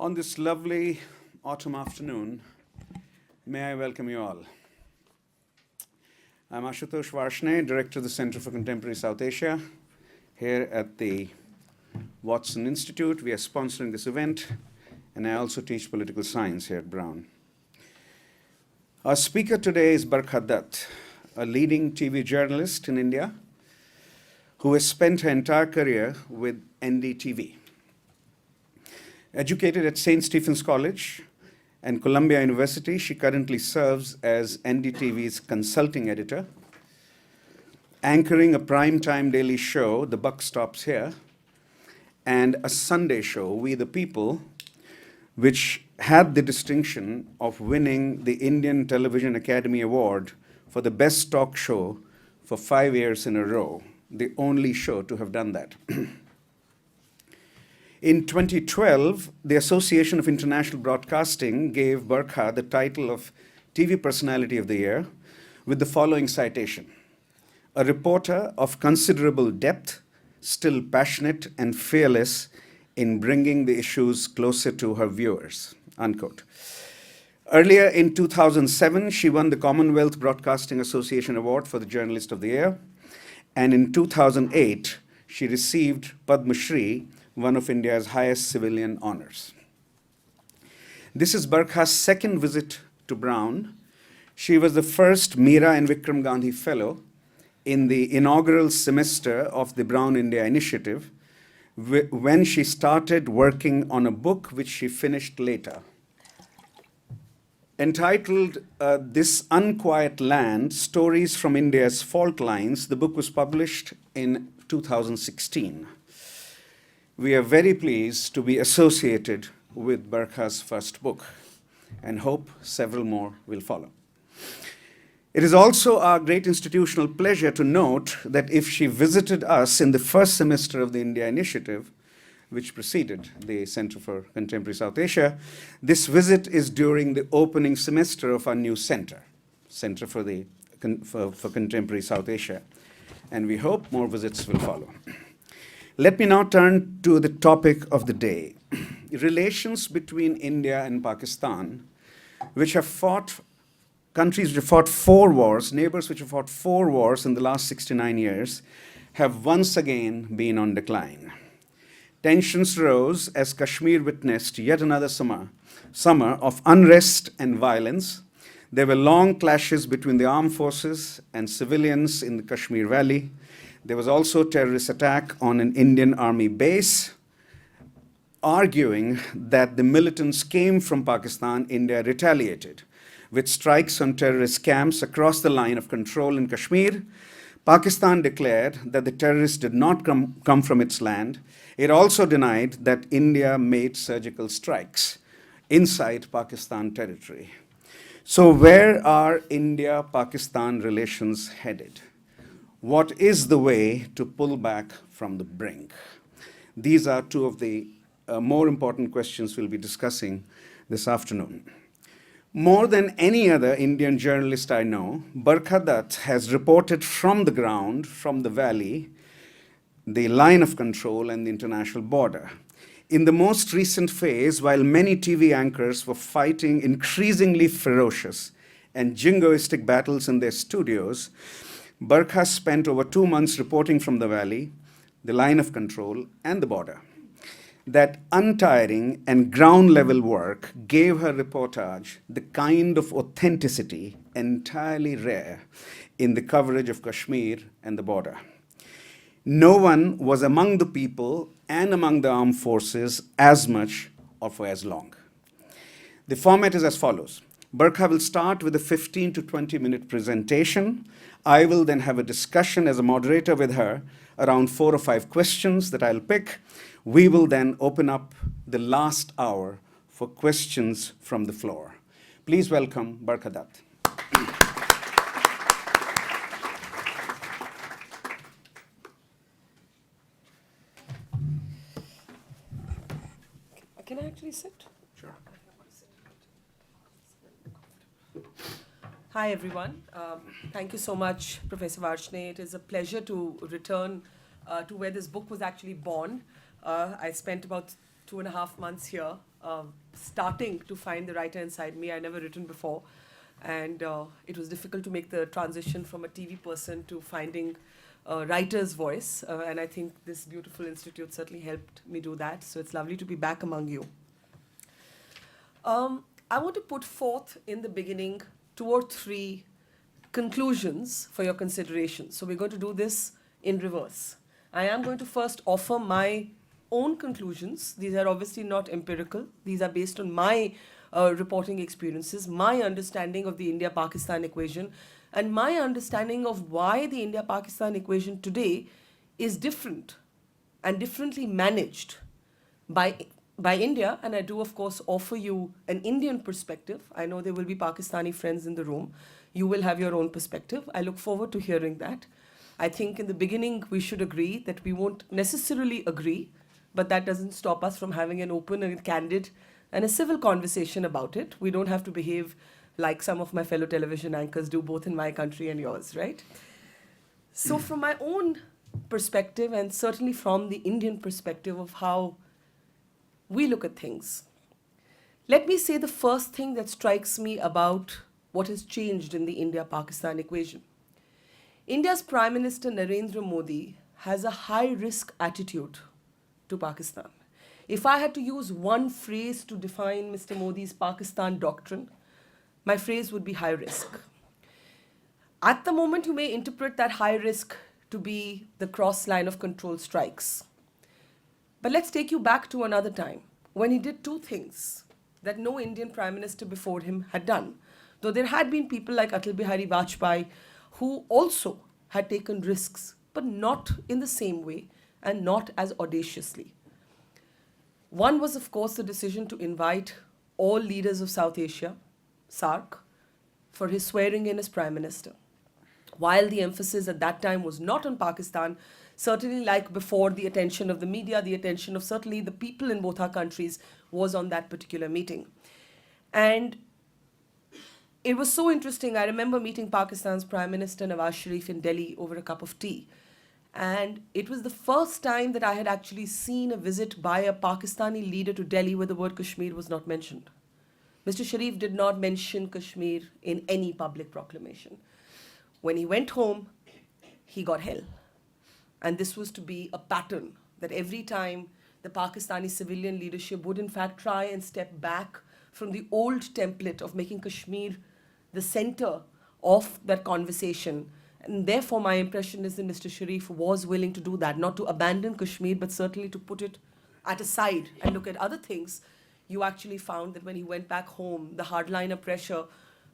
On this lovely autumn afternoon, may I welcome you all. I'm Ashutosh Varshney, Director of the Center for Contemporary South Asia, here at the Watson Institute. We are sponsoring this event, and I also teach political science here at Brown. Our speaker today is Barkha Dutt, a leading TV journalist in India who has spent her entire career with NDTV. Educated at St. Stephen's College and Columbia University, she currently serves as NDTV's consulting editor, anchoring a primetime daily show, The Buck Stops Here, and a Sunday show, We the People, which had the distinction of winning the Indian Television Academy Award for the best talk show for 5 years in a row, the only show to have done that. In 2012, the Association of International Broadcasting gave Barkha the title of TV Personality of the Year with the following citation: "A reporter of considerable depth, still passionate and fearless in bringing the issues closer to her viewers," unquote. Earlier in 2007, she won the Commonwealth Broadcasting Association Award for the Journalist of the Year, and in 2008, she received Padma Shri, one of India's highest civilian honors. This is Barkha's second visit to Brown. She was the first Meera and Vikram Gandhi Fellow in the inaugural semester of the Brown India Initiative, when she started working on a book which she finished later. Entitled This Unquiet Land, Stories from India's Fault Lines, the book was published in 2016. We are very pleased to be associated with Barkha's first book and hope several more will follow. It is also our great institutional pleasure to note that if she visited us in the first semester of the India Initiative, which preceded the Center for Contemporary South Asia, this visit is during the opening semester of our new center, Center for Contemporary South Asia, and we hope more visits will follow. Let me now turn to the topic of the day: relations between India and Pakistan, which have fought, countries which have fought 4 wars, neighbors which have fought 4 wars in the last 69 years, have once again been on decline. Tensions rose as Kashmir witnessed yet another summer of unrest and violence. There were long clashes between the armed forces and civilians in the Kashmir Valley. There was also a terrorist attack on an Indian army base. Arguing that the militants came from Pakistan, India retaliated with strikes on terrorist camps across the line of control in Kashmir. Pakistan declared that the terrorists did not come from its land. It also denied that India made surgical strikes inside Pakistan territory. So where are India-Pakistan relations headed? What is the way to pull back from the brink? These are 2 of the more important questions we'll be discussing this afternoon. More than any other Indian journalist I know, Barkha Dutt has reported from the ground, from the valley, the line of control and the international border. In the most recent phase, while many TV anchors were fighting increasingly ferocious and jingoistic battles in their studios, Barkha spent over 2 months reporting from the valley, the line of control, and the border. That untiring and ground-level work gave her reportage the kind of authenticity entirely rare in the coverage of Kashmir and the border. No one was among the people and among the armed forces as much or for as long. The format is as follows. Barkha will start with a 15 to 20-minute presentation. I will then have a discussion as a moderator with her around 4 or 5 questions that I'll pick. We will then open up the last hour for questions from the floor. Please welcome Barkha Dutt. Can I actually sit? Sure. Hi, everyone. Thank you so much, Professor Varshney. It is a pleasure to return to where this book was actually born. I spent about 2.5 months here starting to find the writer inside me. I never written before, and it was difficult to make the transition from a TV person to finding a writer's voice, and I think this beautiful institute certainly helped me do that. So it's lovely to be back among you. I want to put forth in the beginning 2 or 3 conclusions for your consideration. So we're going to do this in reverse. I am going to first offer my own conclusions. These are obviously not empirical. These are based on my reporting experiences, my understanding of the India-Pakistan equation, and my understanding of why the India-Pakistan equation today is different and differently managed by India. And I do, of course, offer you an Indian perspective. I know there will be Pakistani friends in the room. You will have your own perspective. I look forward to hearing that. I think in the beginning we should agree that we won't necessarily agree, but that doesn't stop us from having an open and candid and a civil conversation about it. We don't have to behave like some of my fellow television anchors do, both in my country and yours, right? So from my own perspective, and certainly from the Indian perspective of how we look at things, let me say the first thing that strikes me about what has changed in the India-Pakistan equation. India's Prime Minister Narendra Modi has a high-risk attitude to Pakistan. If I had to use one phrase to define Mr. Modi's Pakistan doctrine, my phrase would be high risk. At the moment, you may interpret that high risk to be the cross line of control strikes. But let's take you back to another time when he did 2 things that no Indian Prime Minister before him had done. Though there had been people like Atal Bihari Vajpayee who also had taken risks, but not in the same way and not as audaciously. One was, of course, the decision to invite all leaders of South Asia, SAARC, for his swearing in as Prime Minister. While the emphasis at that time was not on Pakistan, certainly like before, the attention of the media, the attention of certainly the people in both our countries was on that particular meeting. And it was so interesting. I remember meeting Pakistan's Prime Minister Nawaz Sharif in Delhi over a cup of tea. And it was the first time that I had actually seen a visit by a Pakistani leader to Delhi where the word Kashmir was not mentioned. Mr. Sharif did not mention Kashmir in any public proclamation. When he went home, he got hell. And this was to be a pattern that every time the Pakistani civilian leadership would in fact try and step back from the old template of making Kashmir the center of that conversation. And therefore, my impression is that Mr. Sharif was willing to do that, not to abandon Kashmir, but certainly to put it at a side and look at other things. You actually found that when he went back home, the hardliner pressure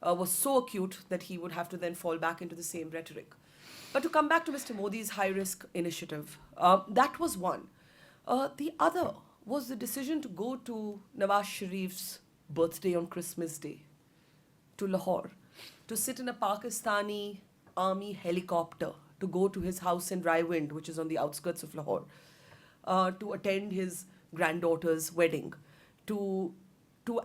was so acute that he would have to then fall back into the same rhetoric. But to come back to Mr. Modi's high-risk initiative, that was one. The other was the decision to go to Nawaz Sharif's birthday on Christmas Day, to Lahore, to sit in a Pakistani army helicopter, to go to his house in Raiwind, which is on the outskirts of Lahore, to attend his granddaughter's wedding, to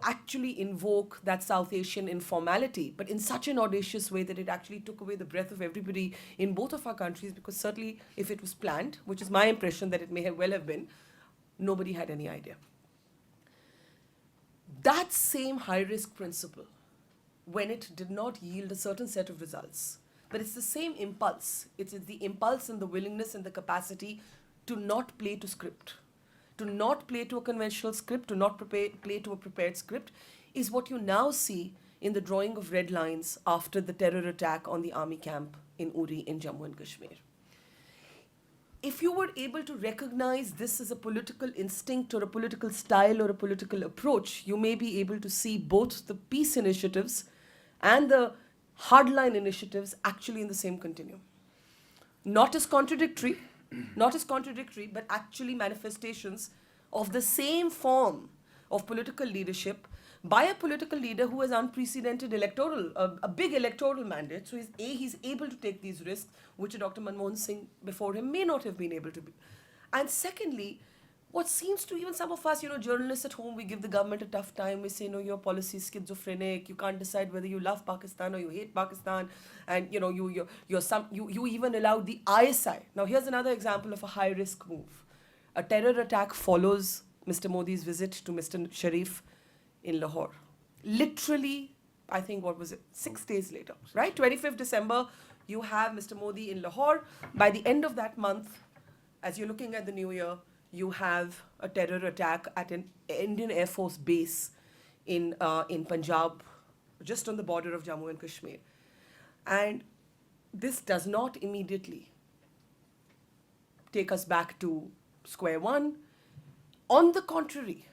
actually invoke that South Asian informality, but in such an audacious way that it actually took away the breath of everybody in both of our countries, because certainly if it was planned, which is my impression that it may have well have been, nobody had any idea. That same high-risk principle, when it did not yield a certain set of results, but it's the same impulse. It's the impulse and the willingness and the capacity to not play to script, to not play to a conventional script, to not play to a prepared script, is what you now see in the drawing of red lines after the terror attack on the army camp in Uri in Jammu and Kashmir. If you were able to recognize this as a political instinct or a political style or a political approach, you may be able to see both the peace initiatives and the hardline initiatives actually in the same continuum. Not as contradictory, but actually manifestations of the same form of political leadership by a political leader who has unprecedented a big electoral mandate. So he's able to take these risks, which Dr. Manmohan Singh before him may not have been able to be. And secondly, what seems to even some of us, journalists at home, we give the government a tough time. We say, your policy is schizophrenic. You can't decide whether you love Pakistan or you hate Pakistan. And, you even allowed the ISI. Now, here's another example of a high-risk move. A terror attack follows Mr. Modi's visit to Mr. Sharif in Lahore. Literally, I think, what was it, 6 days later, right? 25th December, you have Mr. Modi in Lahore. By the end of that month, as you're looking at the new year, you have a terror attack at an Indian Air Force base in Punjab, just on the border of Jammu and Kashmir. And this does not immediately take us back to square one. On the contrary,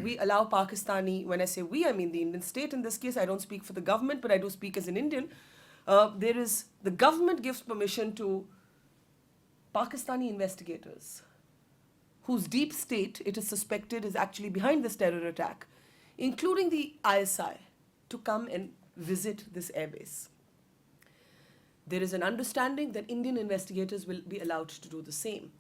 we allow Pakistani, when I say we, I mean the Indian state in this case, I don't speak for the government, but I do speak as an Indian. The government gives permission to Pakistani investigators whose deep state, it is suspected, is actually behind this terror attack, including the ISI, to come and visit this airbase. There is an understanding that Indian investigators will be allowed to do the same.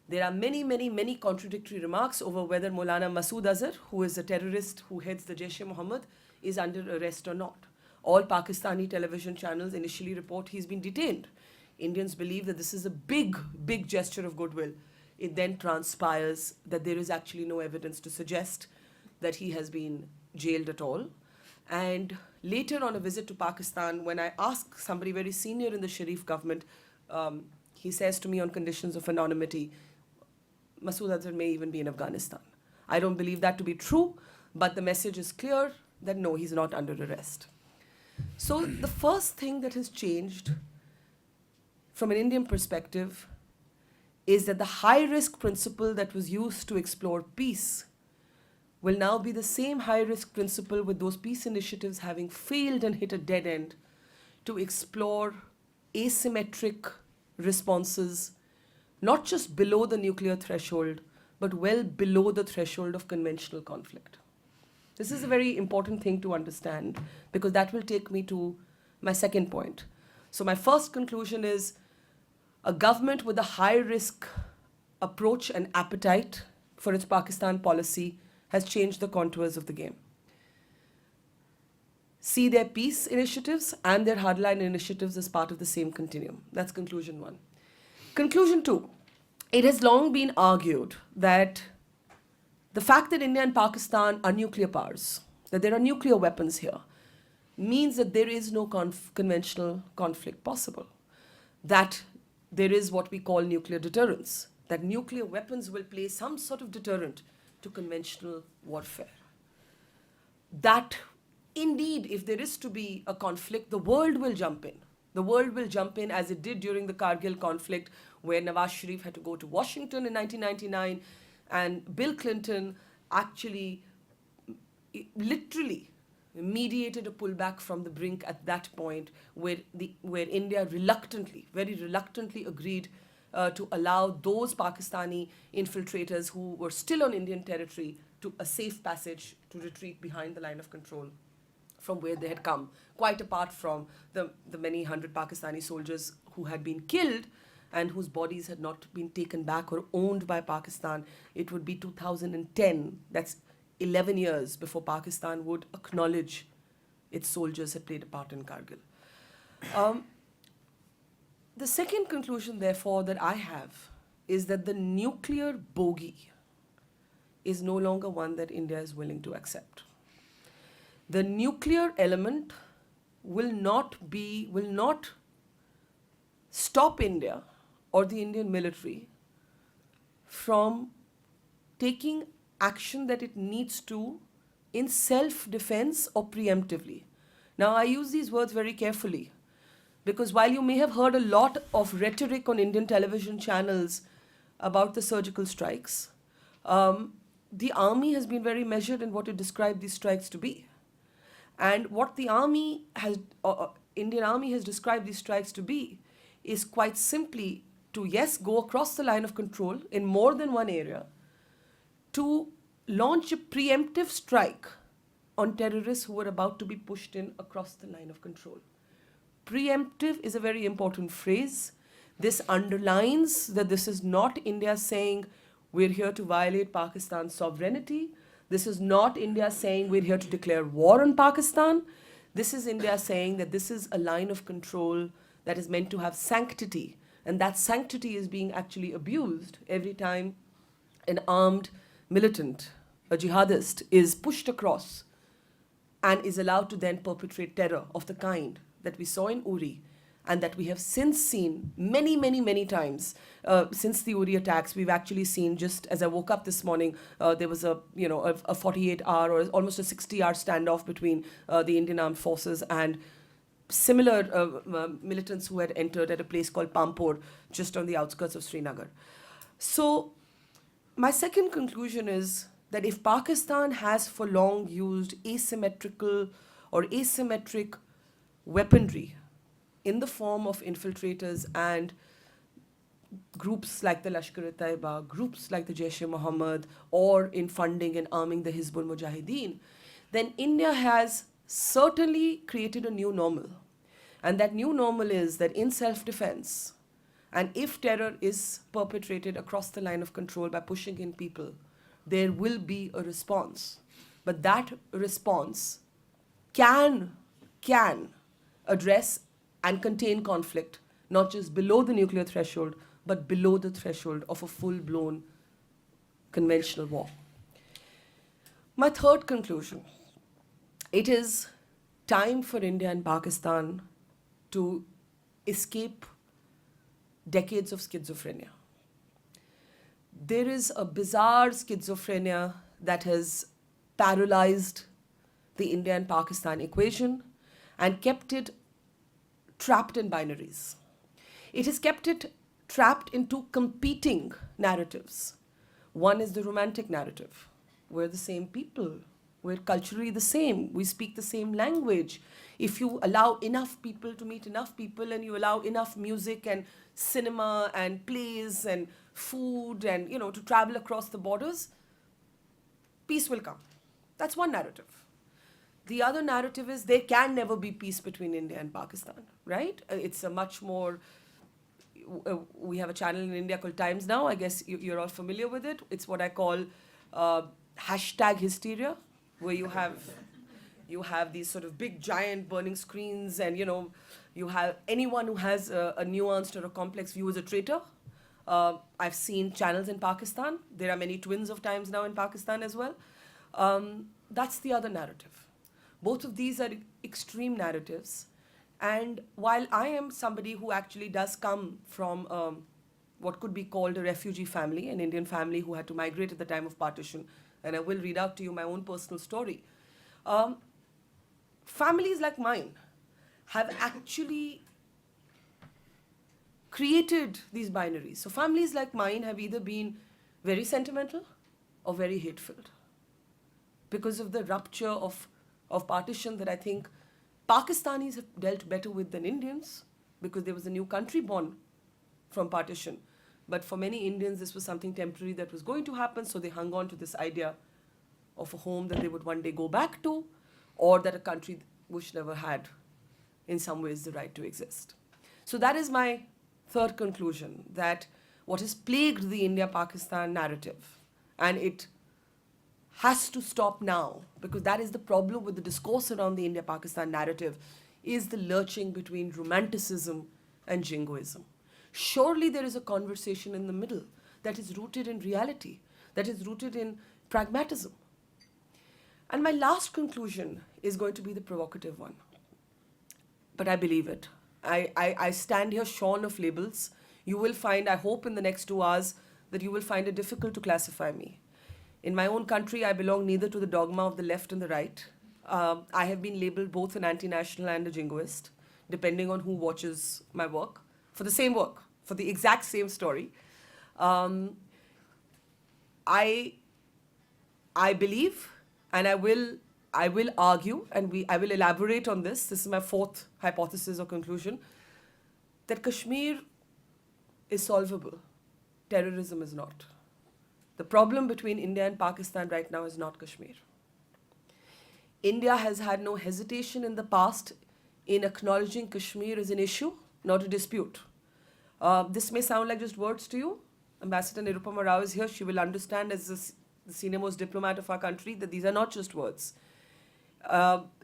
There are many, many, many contradictory remarks over whether Maulana Masood Azhar, who is a terrorist who heads the Jaish-e-Mohammed, is under arrest or not. All Pakistani television channels initially report he's been detained. Indians believe that this is a big, big gesture of goodwill. It then transpires that there is actually no evidence to suggest that he has been jailed at all. And later on a visit to Pakistan, when I ask somebody very senior in the Sharif government, he says to me on conditions of anonymity, Masood Azhar may even be in Afghanistan. I don't believe that to be true, but the message is clear that no, he's not under arrest. So the first thing that has changed from an Indian perspective is that the high-risk principle that was used to explore peace will now be the same high-risk principle, with those peace initiatives having failed and hit a dead end, to explore asymmetric responses, not just below the nuclear threshold, but well below the threshold of conventional conflict. This is a very important thing to understand, because that will take me to my second point. So my first conclusion is a government with a high-risk approach and appetite for its Pakistan policy has changed the contours of the game. See their peace initiatives and their hardline initiatives as part of the same continuum. That's conclusion one. Conclusion two, it has long been argued that the fact that India and Pakistan are nuclear powers, that there are nuclear weapons here, means that there is no conventional conflict possible. That there is what we call nuclear deterrence, that nuclear weapons will play some sort of deterrent to conventional warfare. That indeed, if there is to be a conflict, the world will jump in. The world will jump in, as it did during the Kargil conflict, where Nawaz Sharif had to go to Washington in 1999, and Bill Clinton actually literally mediated a pullback from the brink at that point, where India very reluctantly agreed to allow those Pakistani infiltrators who were still on Indian territory to a safe passage to retreat behind the line of control from where they had come, quite apart from the many hundred Pakistani soldiers who had been killed and whose bodies had not been taken back or owned by Pakistan. It would be 2010, that's 11 years before Pakistan would acknowledge its soldiers had played a part in Kargil. The second conclusion, therefore, that I have is that the nuclear bogey is no longer one that India is willing to accept. The nuclear element will not stop India or the Indian military from taking action that it needs to in self-defense or preemptively. Now, I use these words very carefully, because while you may have heard a lot of rhetoric on Indian television channels about the surgical strikes, the army has been very measured in what it described these strikes to be. And what the Indian army has described these strikes to be is quite simply to, yes, go across the line of control in more than one area, to launch a preemptive strike on terrorists who were about to be pushed in across the line of control. Preemptive is a very important phrase. This underlines that this is not India saying we're here to violate Pakistan's sovereignty. This is not India saying we're here to declare war on Pakistan. This is India saying that this is a line of control that is meant to have sanctity, and that sanctity is being actually abused every time an armed militant, a jihadist, is pushed across and is allowed to then perpetrate terror of the kind that we saw in Uri and that we have since seen many, many, many times since the Uri attacks. We've actually seen, just as I woke up this morning, there was a 48-hour or almost a 60-hour standoff between the Indian Armed Forces and similar militants who had entered at a place called Pampur, just on the outskirts of Srinagar. So my second conclusion is that if Pakistan has for long used asymmetrical or asymmetric weaponry in the form of infiltrators and groups like the Lashkar-e-Taiba, groups like the Jaish-e-Mohammed, or in funding and arming the Hizbul Mujahideen, then India has certainly created a new normal. And that new normal is that in self-defense, and if terror is perpetrated across the line of control by pushing in people, there will be a response. But that response can address and contain conflict, not just below the nuclear threshold, but below the threshold of a full-blown conventional war. My third conclusion, it is time for India and Pakistan to escape decades of schizophrenia. There is a bizarre schizophrenia that has paralyzed the India and Pakistan equation and kept it trapped in binaries. It has kept it trapped into competing narratives. One is the romantic narrative. We're the same people. We're culturally the same. We speak the same language. If you allow enough people to meet enough people and you allow enough music and cinema and plays and food and, to travel across the borders, peace will come. That's one narrative. The other narrative is there can never be peace between India and Pakistan, right? It's a much more, we have a channel in India called Times Now. I guess you're all familiar with it. It's what I call hashtag hysteria, where you have these sort of big giant burning screens and, you have anyone who has a nuanced or a complex view is a traitor. I've seen channels in Pakistan. There are many twins of Times Now in Pakistan as well. That's the other narrative. Both of these are extreme narratives. And while I am somebody who actually does come from what could be called a refugee family, an Indian family who had to migrate at the time of partition, and I will read out to you my own personal story, families like mine have actually created these binaries. So families like mine have either been very sentimental or very hate-filled because of the rupture of partition that I think Pakistanis have dealt better with than Indians, because there was a new country born from partition. But for many Indians, this was something temporary that was going to happen, so they hung on to this idea of a home that they would one day go back to, or that a country which never had, in some ways, the right to exist. So that is my third conclusion, that what has plagued the India-Pakistan narrative, and it has to stop now, because that is the problem with the discourse around the India-Pakistan narrative, is the lurching between romanticism and jingoism. Surely there is a conversation in the middle that is rooted in reality, that is rooted in pragmatism. And my last conclusion is going to be the provocative one. But I believe it. I stand here shorn of labels. You will find, I hope in the next 2 hours, that you will find it difficult to classify me. In my own country, I belong neither to the dogma of the left and the right. I have been labeled both an anti-national and a jingoist, depending on who watches my work, for the same work, for the exact same story. I believe, and I will argue, and I will elaborate on this. This is my fourth hypothesis or conclusion, that Kashmir is solvable. Terrorism is not. The problem between India and Pakistan right now is not Kashmir. India has had no hesitation in the past in acknowledging Kashmir as an issue, not a dispute. This may sound like just words to you. Ambassador Nirupama Rao is here. She will understand, as the senior most diplomat of our country, that these are not just words.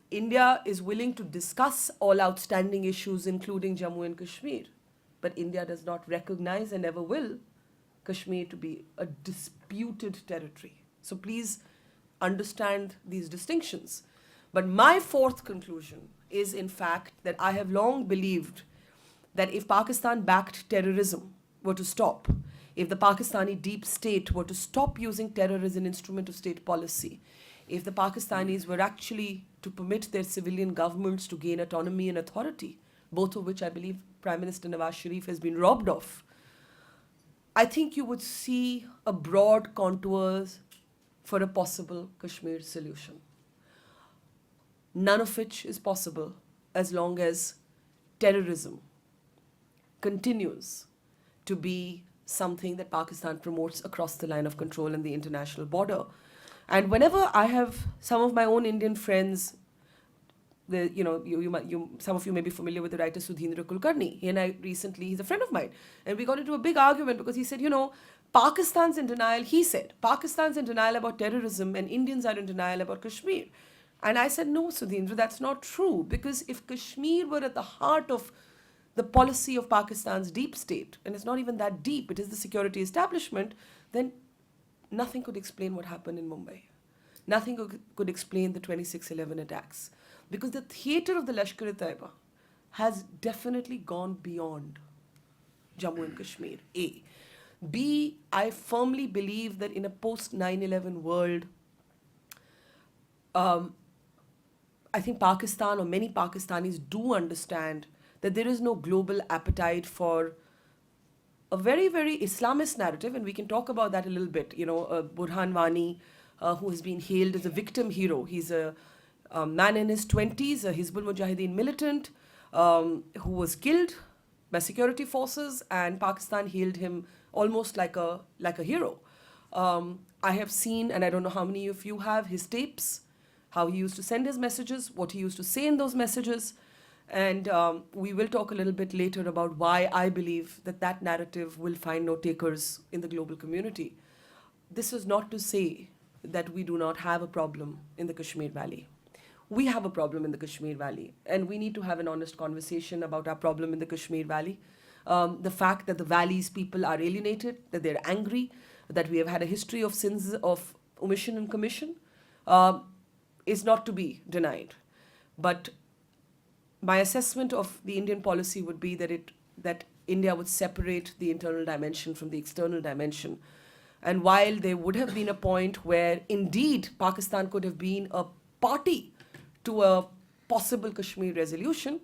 India is willing to discuss all outstanding issues, including Jammu and Kashmir. But India does not recognize, and never will, Kashmir to be a disputed territory. So please understand these distinctions. But my fourth conclusion is, in fact, that I have long believed that if Pakistan-backed terrorism were to stop, if the Pakistani deep state were to stop using terror as an instrument of state policy, if the Pakistanis were actually to permit their civilian governments to gain autonomy and authority, both of which I believe Prime Minister Nawaz Sharif has been robbed of, I think you would see a broad contours for a possible Kashmir solution. None of which is possible as long as terrorism continues to be something that Pakistan promotes across the line of control and the international border. And whenever I have some of my own Indian friends, some of you may be familiar with the writer Sudhindra Kulkarni. He and I recently, he's a friend of mine, and we got into a big argument because he said, Pakistan's in denial, he said, Pakistan's in denial about terrorism and Indians are in denial about Kashmir. And I said, no, Sudhindra, that's not true, because if Kashmir were at the heart of the policy of Pakistan's deep state, and it's not even that deep, it is the security establishment, then nothing could explain what happened in Mumbai. Nothing could explain the 26/11 attacks. Because the theater of the Lashkar-e-Taiba has definitely gone beyond Jammu and Kashmir, A. B, I firmly believe that in a post-9/11 world, I think Pakistan or many Pakistanis do understand that there is no global appetite for a very, very Islamist narrative, and we can talk about that a little bit. Burhan Wani, who has been hailed as a victim hero. He's a man in his 20s, a Hizbul Mujahideen militant, who was killed by security forces, and Pakistan hailed him almost like a hero. I have seen, and I don't know how many of you have, his tapes, how he used to send his messages, what he used to say in those messages. And we will talk a little bit later about why I believe that narrative will find no takers in the global community. This is not to say that we do not have a problem in the Kashmir Valley. We have a problem in the Kashmir Valley, and we need to have an honest conversation about our problem in the Kashmir Valley. The fact that the valley's people are alienated, that they're angry, that we have had a history of sins of omission and commission, is not to be denied. But my assessment of the Indian policy would be that India would separate the internal dimension from the external dimension. And while there would have been a point where indeed Pakistan could have been a party to a possible Kashmir resolution,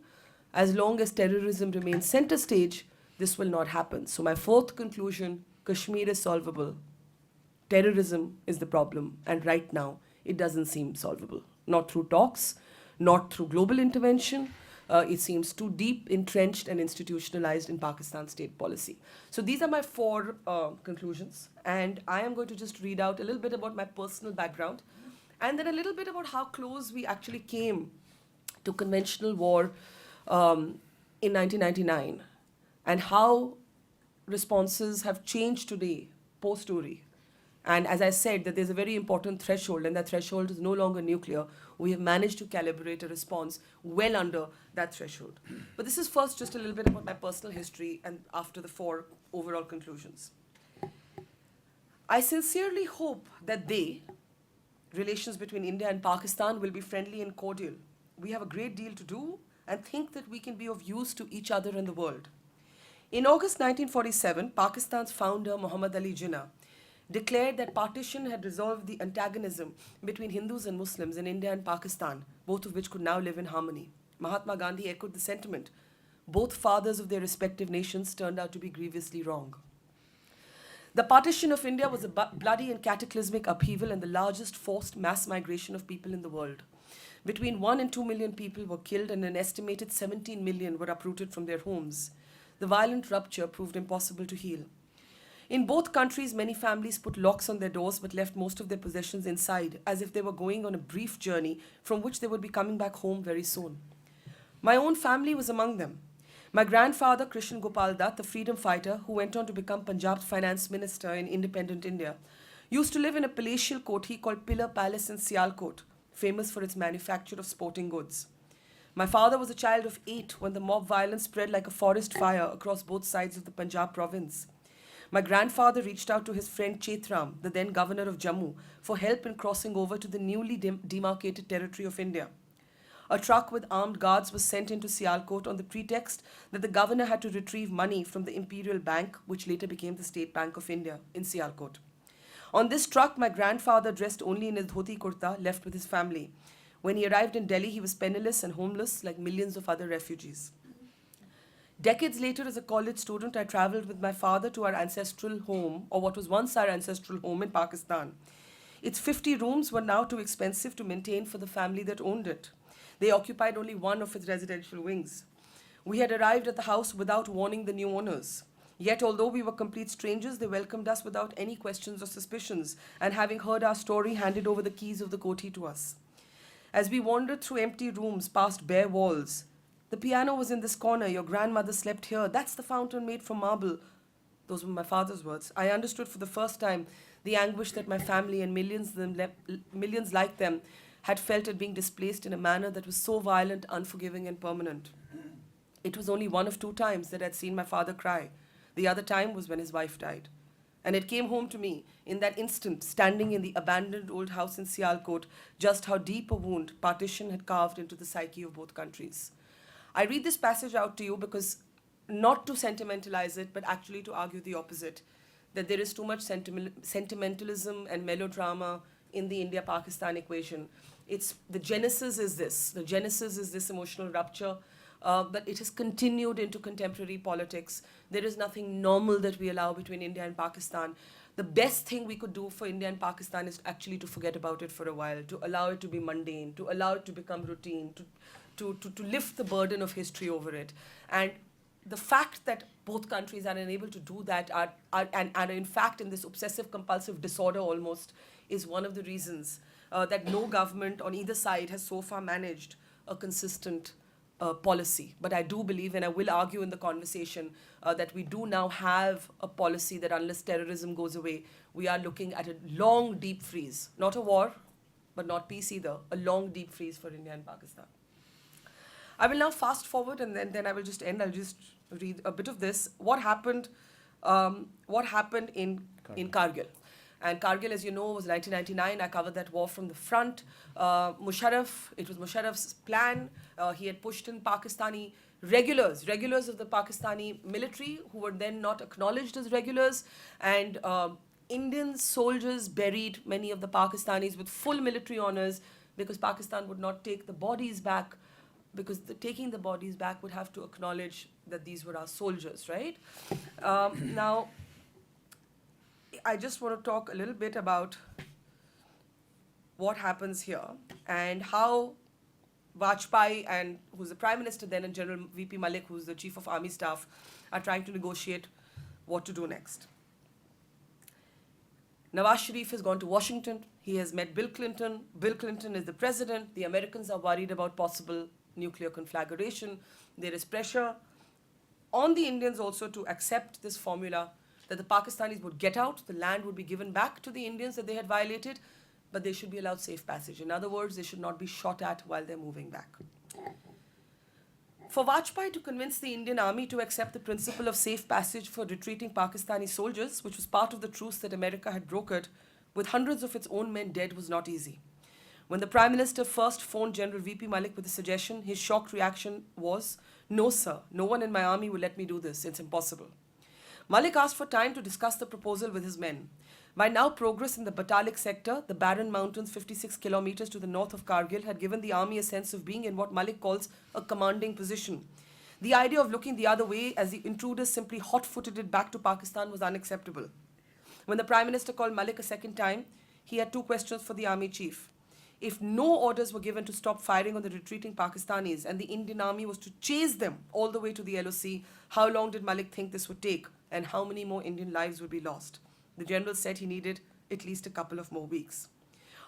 as long as terrorism remains center stage, this will not happen. So my fourth conclusion, Kashmir is solvable. Terrorism is the problem, and right now it doesn't seem solvable. Not through talks, not through global intervention. It seems too deep, entrenched, and institutionalized in Pakistan's state policy. So these are my four conclusions, and I am going to just read out a little bit about my personal background, and then a little bit about how close we actually came to conventional war in 1999, and how responses have changed today, post-Uri. And as I said, that there's a very important threshold, and that threshold is no longer nuclear. We have managed to calibrate a response well under that threshold. But this is first just a little bit about my personal history, and after the four overall conclusions. I sincerely hope that relations between India and Pakistan, will be friendly and cordial. We have a great deal to do and think that we can be of use to each other and the world. In August 1947, Pakistan's founder, Muhammad Ali Jinnah, declared that partition had resolved the antagonism between Hindus and Muslims in India and Pakistan, both of which could now live in harmony. Mahatma Gandhi echoed the sentiment. Both fathers of their respective nations turned out to be grievously wrong. The partition of India was a bloody and cataclysmic upheaval and the largest forced mass migration of people in the world. Between 1 and 2 million people were killed and an estimated 17 million were uprooted from their homes. The violent rupture proved impossible to heal. In both countries, many families put locks on their doors but left most of their possessions inside, as if they were going on a brief journey from which they would be coming back home very soon. My own family was among them. My grandfather, Krishan Gopal Dutt, the freedom fighter who went on to become Punjab's finance minister in independent India, used to live in a palatial coterie called Pillar Palace in Sialkot, famous for its manufacture of sporting goods. My father was a child of 8 when the mob violence spread like a forest fire across both sides of the Punjab province. My grandfather reached out to his friend Chetram, the then governor of Jammu, for help in crossing over to the newly demarcated territory of India. A truck with armed guards was sent into Sialkot on the pretext that the governor had to retrieve money from the Imperial Bank, which later became the State Bank of India, in Sialkot. On this truck, my grandfather, dressed only in his dhoti kurta, left with his family. When he arrived in Delhi, he was penniless and homeless like millions of other refugees. Decades later, as a college student, I traveled with my father to our ancestral home, or what was once our ancestral home in Pakistan. Its 50 rooms were now too expensive to maintain for the family that owned it. They occupied only one of its residential wings. We had arrived at the house without warning the new owners. Yet, although we were complete strangers, they welcomed us without any questions or suspicions, and having heard our story, handed over the keys of the koti to us. As we wandered through empty rooms past bare walls, the piano was in this corner, your grandmother slept here, that's the fountain made from marble. Those were my father's words. I understood for the first time the anguish that my family and millions like them had felt at being displaced in a manner that was so violent, unforgiving, and permanent. It was only one of 2 times that I'd seen my father cry. The other time was when his wife died. And it came home to me in that instant, standing in the abandoned old house in Sialkot, just how deep a wound partition had carved into the psyche of both countries. I read this passage out to you because, not to sentimentalize it, but actually to argue the opposite, that there is too much sentimentalism and melodrama in the India-Pakistan equation. The genesis is this emotional rupture, but it has continued into contemporary politics. There is nothing normal that we allow between India and Pakistan. The best thing we could do for India and Pakistan is actually to forget about it for a while, to allow it to be mundane, to allow it to become routine, to lift the burden of history over it. And the fact that both countries are unable to do that are in fact in this obsessive compulsive disorder almost is one of the reasons that no government on either side has so far managed a consistent policy. But I do believe, and I will argue in the conversation, that we do now have a policy that unless terrorism goes away, we are looking at a long, deep freeze. Not a war, but not peace either. A long, deep freeze for India and Pakistan. I will now fast forward, and then I will just end. I'll just read a bit of this. What happened in Kargil? And Kargil, as you know, was 1999. I covered that war from the front. It was Musharraf's plan. He had pushed in Pakistani regulars of the Pakistani military, who were then not acknowledged as regulars. And Indian soldiers buried many of the Pakistanis with full military honors because Pakistan would not take the bodies back, because taking the bodies back would have to acknowledge that these were our soldiers, right? Now, I just want to talk a little bit about what happens here and how Vajpayee, and who's the Prime Minister then, and General VP Malik, who's the Chief of Army Staff, are trying to negotiate what to do next. Nawaz Sharif has gone to Washington. He has met Bill Clinton. Bill Clinton is the president. The Americans are worried about possible nuclear conflagration. There is pressure on the Indians also to accept this formula that the Pakistanis would get out, the land would be given back to the Indians that they had violated, but they should be allowed safe passage. In other words, they should not be shot at while they're moving back. For Vajpayee to convince the Indian army to accept the principle of safe passage for retreating Pakistani soldiers, which was part of the truce that America had brokered, with hundreds of its own men dead, was not easy. When the Prime Minister first phoned General VP Malik with the suggestion, his shocked reaction was, "No, sir, no one in my army will let me do this. It's impossible." Malik asked for time to discuss the proposal with his men. By now, progress in the Batalik sector, the barren mountains 56 kilometers to the north of Kargil, had given the army a sense of being in what Malik calls a commanding position. The idea of looking the other way as the intruders simply hot-footed it back to Pakistan was unacceptable. When the Prime Minister called Malik a second time, he had 2 questions for the army chief. If no orders were given to stop firing on the retreating Pakistanis and the Indian army was to chase them all the way to the LOC, how long did Malik think this would take, and how many more Indian lives would be lost? The general said he needed at least a couple of more weeks.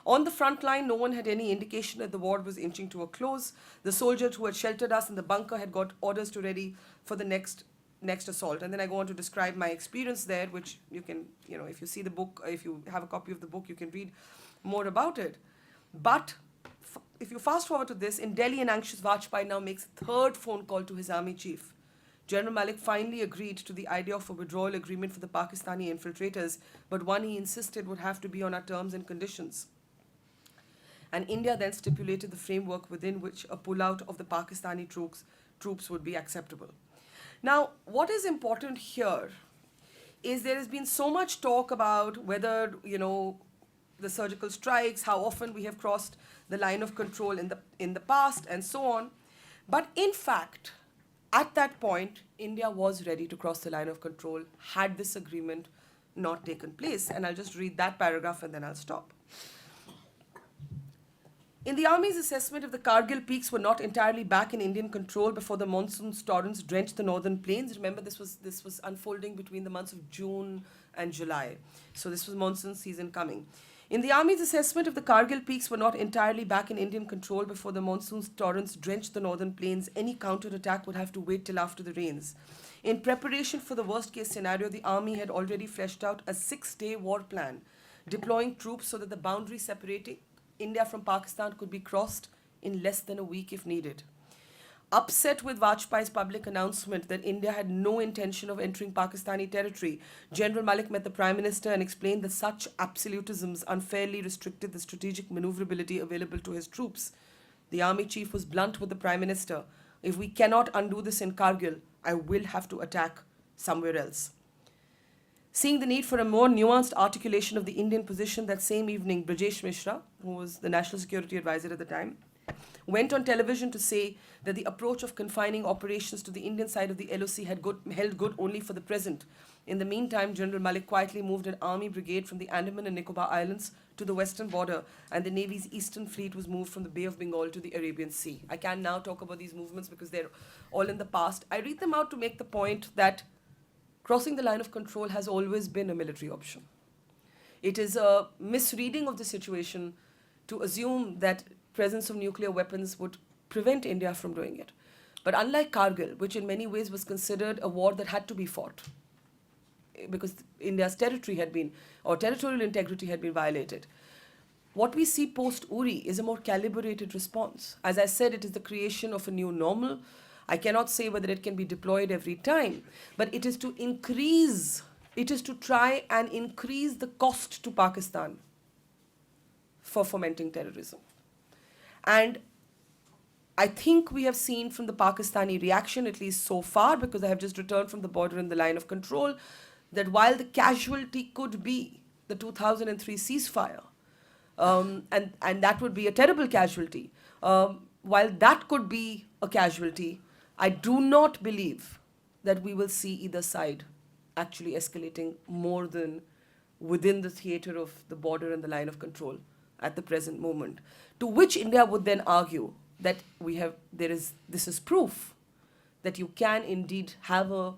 On the front line, no one had any indication that the war was inching to a close. The soldiers who had sheltered us in the bunker had got orders to ready for the next assault. And then I go on to describe my experience there, which you can, if you see the book, if you have a copy of the book, you can read more about it. But if you fast forward to this, in Delhi, an anxious Vajpayee now makes a 3rd phone call to his army chief. General Malik finally agreed to the idea of a withdrawal agreement for the Pakistani infiltrators, but one he insisted would have to be on our terms and conditions. And India then stipulated the framework within which a pullout of the Pakistani troops would be acceptable. Now, what is important here is there has been so much talk about whether, the surgical strikes, how often we have crossed the line of control in the past, and so on. But in fact, at that point, India was ready to cross the line of control had this agreement not taken place. And I'll just read that paragraph and then I'll stop. In the Army's assessment, if the Kargil peaks were not entirely back in Indian control before the monsoon's torrents drenched the northern plains, remember this was unfolding between the months of June and July. So this was monsoon season coming. In the Army's assessment, if the Kargil peaks were not entirely back in Indian control before the monsoon's torrents drenched the northern plains, any counterattack would have to wait till after the rains. In preparation for the worst-case scenario, the Army had already fleshed out a 6-day war plan, deploying troops so that the boundary separating India from Pakistan could be crossed in less than a week if needed. Upset with Vajpayee's public announcement that India had no intention of entering Pakistani territory, General Malik met the Prime Minister and explained that such absolutisms unfairly restricted the strategic maneuverability available to his troops. The Army Chief was blunt with the Prime Minister. If we cannot undo this in Kargil, I will have to attack somewhere else. Seeing the need for a more nuanced articulation of the Indian position, that same evening, Brajesh Mishra, who was the National Security Advisor at the time, went on television to say that the approach of confining operations to the Indian side of the LOC had held good only for the present. In the meantime, General Malik quietly moved an army brigade from the Andaman and Nicobar Islands to the western border, and the Navy's eastern fleet was moved from the Bay of Bengal to the Arabian Sea. I can now talk about these movements because they're all in the past. I read them out to make the point that crossing the line of control has always been a military option. It is a misreading of the situation to assume that presence of nuclear weapons would prevent India from doing it. But unlike Kargil, which in many ways was considered a war that had to be fought, because India's territory had been, or territorial integrity had been violated, what we see post-Uri is a more calibrated response. As I said, it is the creation of a new normal. I cannot say whether it can be deployed every time, but it is to try and increase the cost to Pakistan for fomenting terrorism. And I think we have seen from the Pakistani reaction, at least so far, because I have just returned from the border and the line of control, that while the casualty could be the 2003 ceasefire, and that would be a terrible casualty, while that could be a casualty, I do not believe that we will see either side actually escalating more than within the theater of the border and the line of control at the present moment. To which India would then argue that this is proof that you can indeed have a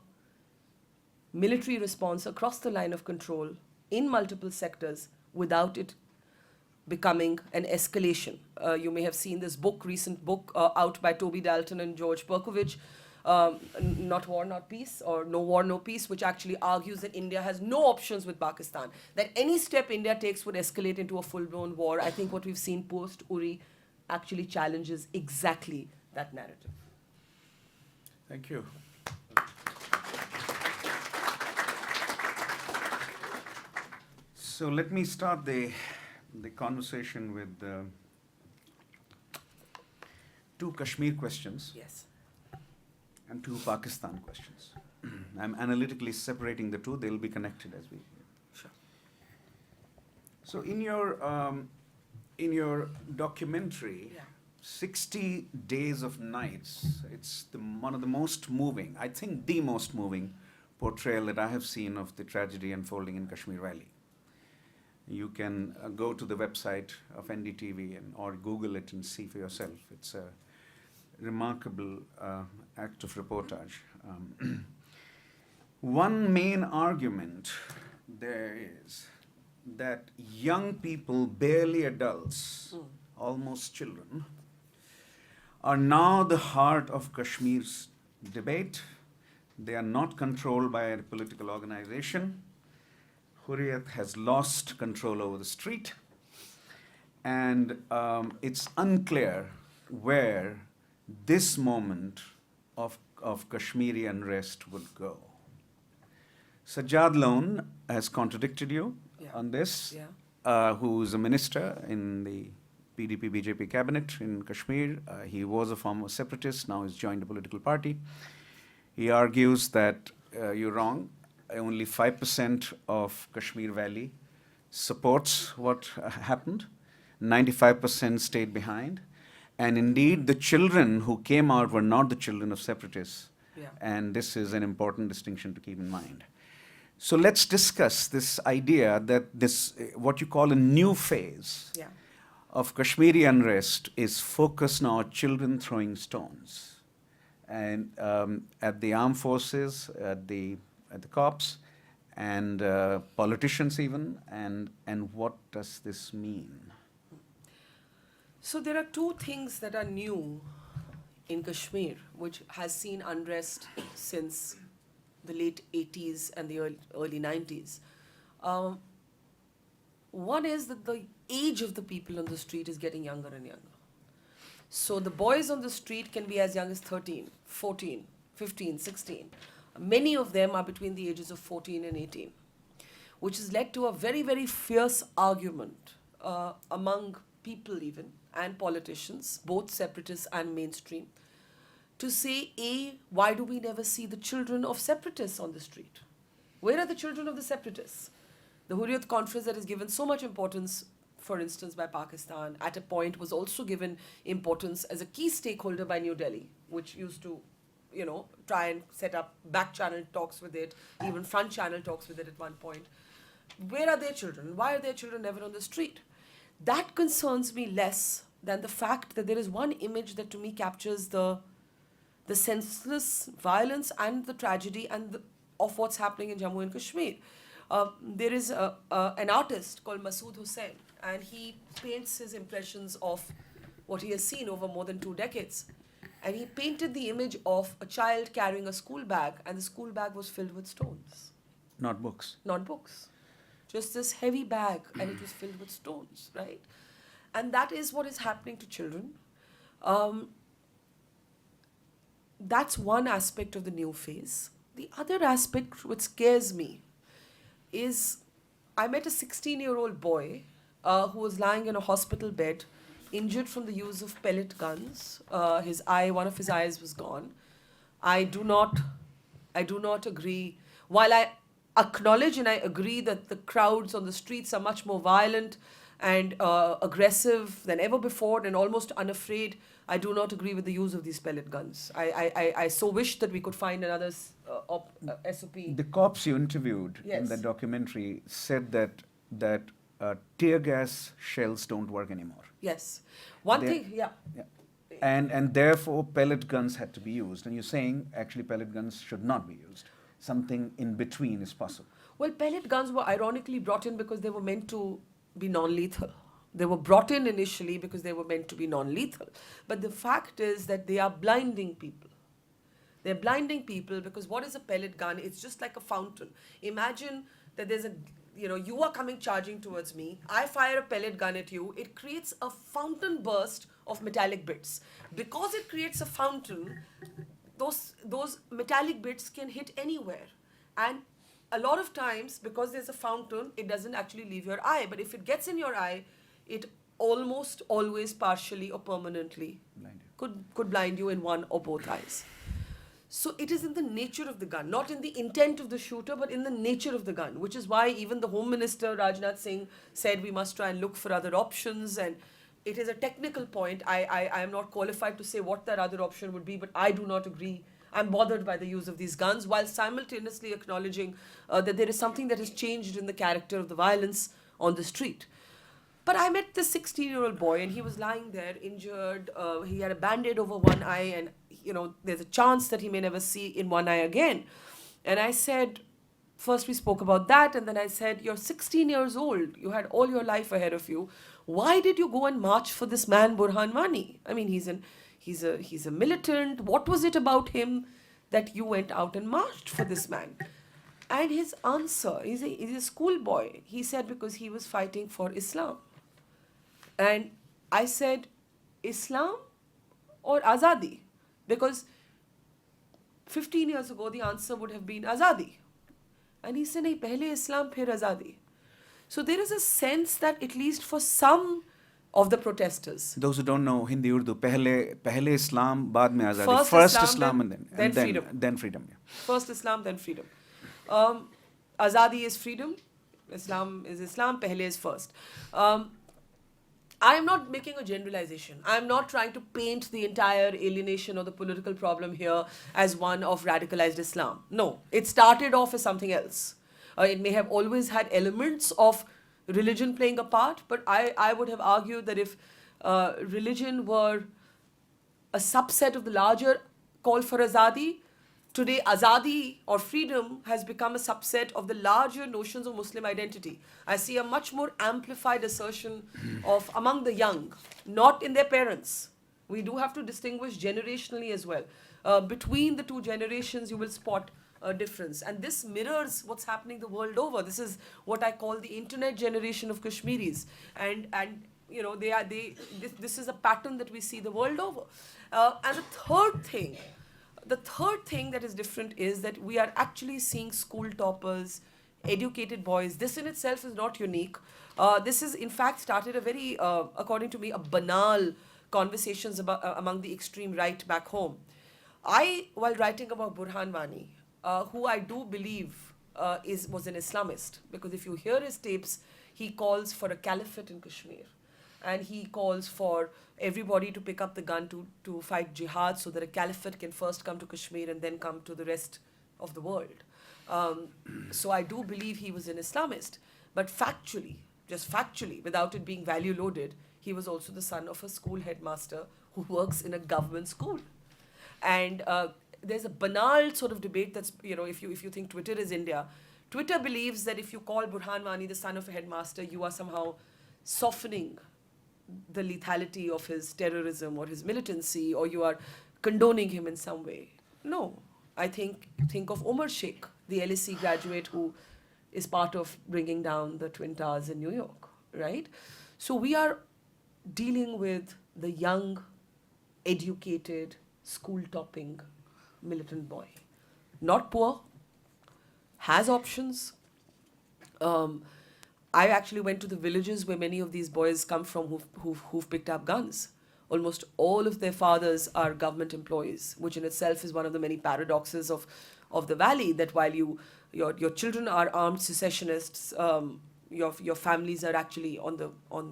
military response across the line of control in multiple sectors without it becoming an escalation. You may have seen this recent book out by Toby Dalton and George Perkovich, Not War, Not Peace, or No War, No Peace, which actually argues that India has no options with Pakistan, that any step India takes would escalate into a full-blown war. I think what we've seen post-Uri actually challenges exactly that narrative. Thank you. So let me start the conversation with two Kashmir questions. Yes. And two Pakistan questions. I'm analytically separating the two. They'll be connected as we. Sure. So in your documentary, 60 Days of Nights, it's one of the most moving, I think the most moving portrayal that I have seen of the tragedy unfolding in Kashmir Valley. You can go to the website of NDTV or Google it and see for yourself. It's a remarkable act of reportage. One main argument there is that young people, barely adults, almost children, are now the heart of Kashmir's debate. They are not controlled by a political organization. Hurriyat has lost control over the street, and it's unclear where this moment of of Kashmiri unrest would go. Sajjad Lone has contradicted you on this, who's a minister in the PDP-BJP cabinet in Kashmir. He was a former separatist, now he's joined a political party. He argues that you're wrong. Only 5% of Kashmir Valley supports what happened. 95% stayed behind. And indeed, the children who came out were not the children of separatists. And this is an important distinction to keep in mind. So let's discuss this idea that this, what you call a new phase of Kashmiri unrest, is focused now on children throwing stones. And at the armed forces, at the cops, and politicians even, and what does this mean? So there are two things that are new in Kashmir, which has seen unrest since the late 80s and the early 90s. One is that the age of the people on the street is getting younger and younger. So the boys on the street can be as young as 13, 14, 15, 16. Many of them are between the ages of 14 and 18, which has led to a very, very fierce argument among people even, and politicians, both separatists and mainstream, to say, A, why do we never see the children of separatists on the street? Where are the children of the separatists? The Hurriyat conference that is given so much importance, for instance, by Pakistan, at a point was also given importance as a key stakeholder by New Delhi, which used to, try and set up back channel talks with it, even front channel talks with it at one point. Where are their children? Why are their children never on the street? That concerns me less than the fact that there is one image that to me captures the senseless violence and the tragedy of what's happening in Jammu and Kashmir. There is an artist called Masood Hussain, and he paints his impressions of what he has seen over more than 2 decades. And he painted the image of a child carrying a school bag, and the school bag was filled with stones. Not books. Not books. Just this heavy bag, and it was filled with stones, right? And that is what is happening to children. That's one aspect of the new phase. The other aspect which scares me is I met a 16-year-old boy who was lying in a hospital bed, injured from the use of pellet guns. One of his eyes was gone. I do not agree. While I acknowledge and I agree that the crowds on the streets are much more violent and aggressive than ever before and almost unafraid, I do not agree with the use of these pellet guns. I so wish that we could find another SOP. The cops you interviewed in the documentary said that tear gas shells don't work anymore. Yes. And therefore pellet guns had to be used. And you're saying actually pellet guns should not be used. Something in between is possible. Well, pellet guns were ironically brought in because they were meant to be non-lethal. They were brought in initially because they were meant to be non-lethal. But the fact is that they are blinding people. They're blinding people because what is a pellet gun? It's just like a fountain. Imagine that there's you are coming charging towards me. I fire a pellet gun at you. It creates a fountain burst of metallic bits. Because it creates a fountain, those metallic bits can hit anywhere. And a lot of times, because there's a fountain, it doesn't actually leave your eye. But if it gets in your eye, it almost always partially or permanently could blind you in one or both eyes. So it is in the nature of the gun, not in the intent of the shooter, but in the nature of the gun, which is why even the Home Minister, Rajnath Singh, said we must try and look for other options. And it is a technical point. I am not qualified to say what that other option would be, but I do not agree. I'm bothered by the use of these guns, while simultaneously acknowledging that there is something that has changed in the character of the violence on the street. But I met this 16-year-old boy, and he was lying there injured. He had a band-aid over one eye, and there's a chance that he may never see in one eye again. And I said, first we spoke about that, and then I said, you're 16 years old. You had all your life ahead of you. Why did you go and march for this man, Burhan Wani? I mean, he's a militant. What was it about him that you went out and marched for this man? And his answer, he's a schoolboy. He said because he was fighting for Islam. And I said, Islam or Azadi? Because 15 years ago, the answer would have been Azadi. And he said, nahi, pehle Islam, phir Azadi. So there is a sense that at least for some of the protesters, Those who don't know Hindi Urdu, pehle Islam, baad mein azadi. First First Islam, Islam, then freedom. Then freedom. Yeah. first Islam, then freedom. Azadi is freedom, Islam is Islam, pehle is first. I am not making a generalization. I am not trying to paint the entire alienation or the political problem here as one of radicalized Islam. No, it started off as something else. It may have always had elements of religion playing a part, but I would have argued that if religion were a subset of the larger call for Azadi, today Azadi or freedom has become a subset of the larger notions of Muslim identity. I see a much more amplified assertion of among the young, not in their parents. We do have to distinguish generationally as well. Between the two generations, you will spot a difference. And this mirrors what's happening the world over. This is what I call the internet generation of Kashmiris. And you know, this is a pattern that we see the world over. And the third thing that is different is that we are actually seeing school toppers, educated boys. This in itself is not unique. This is in fact started a very, according to me, a banal conversations about, among the extreme right back home. While writing about Burhan Wani, who I do believe was an Islamist, because if you hear his tapes, he calls for a caliphate in Kashmir. And he calls for everybody to pick up the gun to fight jihad so that a caliphate can first come to Kashmir and then come to the rest of the world. So I do believe he was an Islamist. But factually, just factually, without it being value loaded, he was also the son of a school headmaster who works in a government school. And there's a banal sort of debate that's, you know, if you think Twitter is India, Twitter believes that if you call Burhan Wani the son of a headmaster, you are somehow softening the lethality of his terrorism or his militancy, or you are condoning him in some way. No, I think of Omar Sheikh, the LSE graduate who is part of bringing down the Twin Towers in New York, right? So we are dealing with the young, educated, school-topping militant boy. Not poor, has options. I actually went to the villages where many of these boys come from who've picked up guns. Almost all of their fathers are government employees, which in itself is one of the many paradoxes of the valley, that while your children are armed secessionists, your families are actually on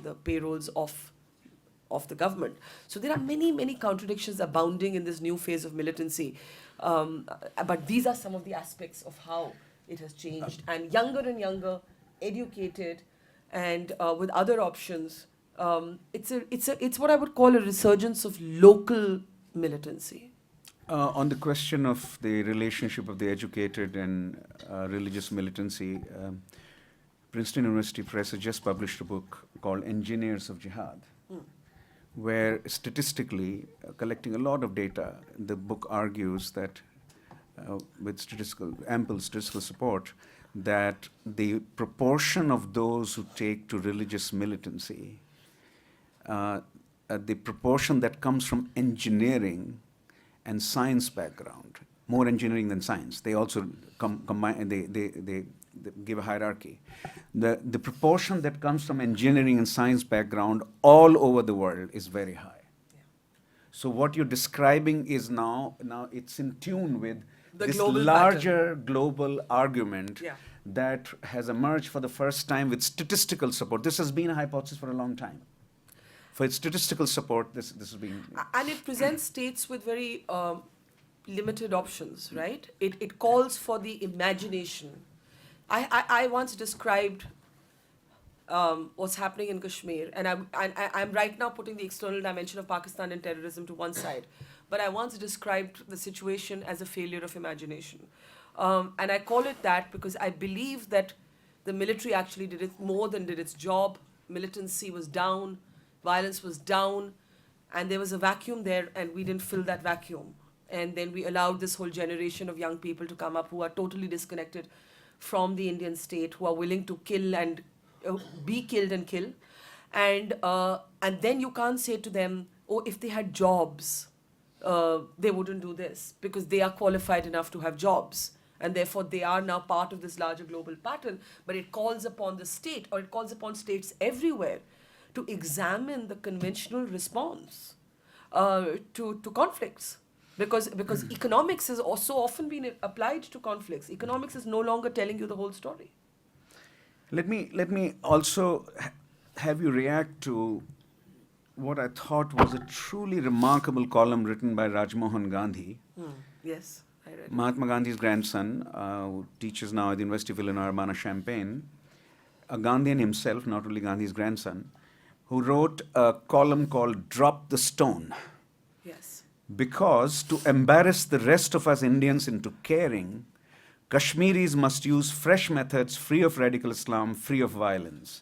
the payrolls of the government. So there are many contradictions abounding in this new phase of militancy. But these are some of the aspects of how it has changed. And younger, educated, and with other options, it's what I would call a resurgence of local militancy. On the question of the relationship of the educated and religious militancy, Princeton University Press has just published a book called Engineers of Jihad, where statistically, collecting a lot of data, the book argues that with ample statistical support, that the proportion of those who take to religious militancy, the proportion that comes from engineering and science background, more engineering than science, they also combine, and they give a hierarchy. The proportion that comes from engineering and science background all over the world is very high. Yeah. So what you're describing is now it's in tune with this larger global argument that has emerged for the first time with statistical support. This has been a hypothesis for a long time. For its statistical support, this has been... And it presents states with very limited options, right? It calls for the imagination. I once described what's happening in Kashmir, and I'm right now putting the external dimension of Pakistan and terrorism to one side, but I once described the situation as a failure of imagination. And I call it that because I believe that the military actually did it more than did its job. Militancy was down, violence was down, and there was a vacuum there, and we didn't fill that vacuum. And then we allowed this whole generation of young people to come up who are totally disconnected from the Indian state, who are willing to kill and be killed and kill. And then you can't say to them, oh, if they had jobs, they wouldn't do this because they are qualified enough to have jobs. And therefore, they are now part of this larger global pattern. But it calls upon the state, or it calls upon states everywhere, to examine the conventional response to conflicts. Because economics has also often been applied to conflicts. Economics is no longer telling you the whole story. Let me also have you react to what I thought was a truly remarkable column written by Rajmohan Gandhi, Yes, I read it. Mahatma Gandhi's grandson, who teaches now at the University of Illinois Urbana-Champaign, a Gandhian himself, not only Gandhi's grandson, who wrote a column called Drop the Stone. Yes. Because to embarrass the rest of us Indians into caring, Kashmiris must use fresh methods free of radical Islam, free of violence.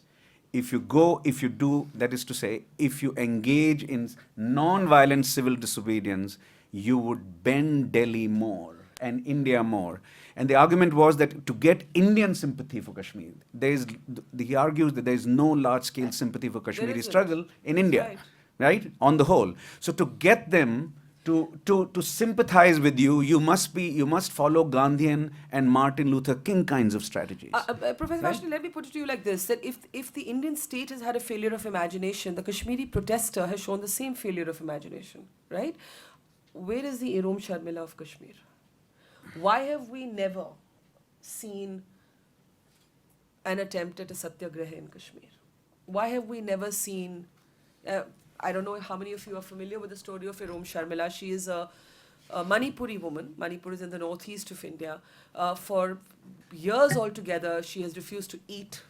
If you do, that is to say, if you engage in non-violent civil disobedience, you would bend Delhi more and India more. And the argument was that to get Indian sympathy for Kashmir, he argues that there is no large-scale sympathy for Kashmiri struggle in India, right? On the whole. So to get them to sympathize with you, you must follow Gandhian and Martin Luther King kinds of strategies. Professor Vaishnav, let me put it to you like this: that if the Indian state has had a failure of imagination, the Kashmiri protester has shown the same failure of imagination, right? Where is the Irom Sharmila of Kashmir? Why have we never seen an attempt at a satyagraha in Kashmir? Why have we never seen... I don't know how many of you are familiar with the story of Irom Sharmila. She is a Manipuri woman. Manipur is in the northeast of India. For years altogether, she has refused to eat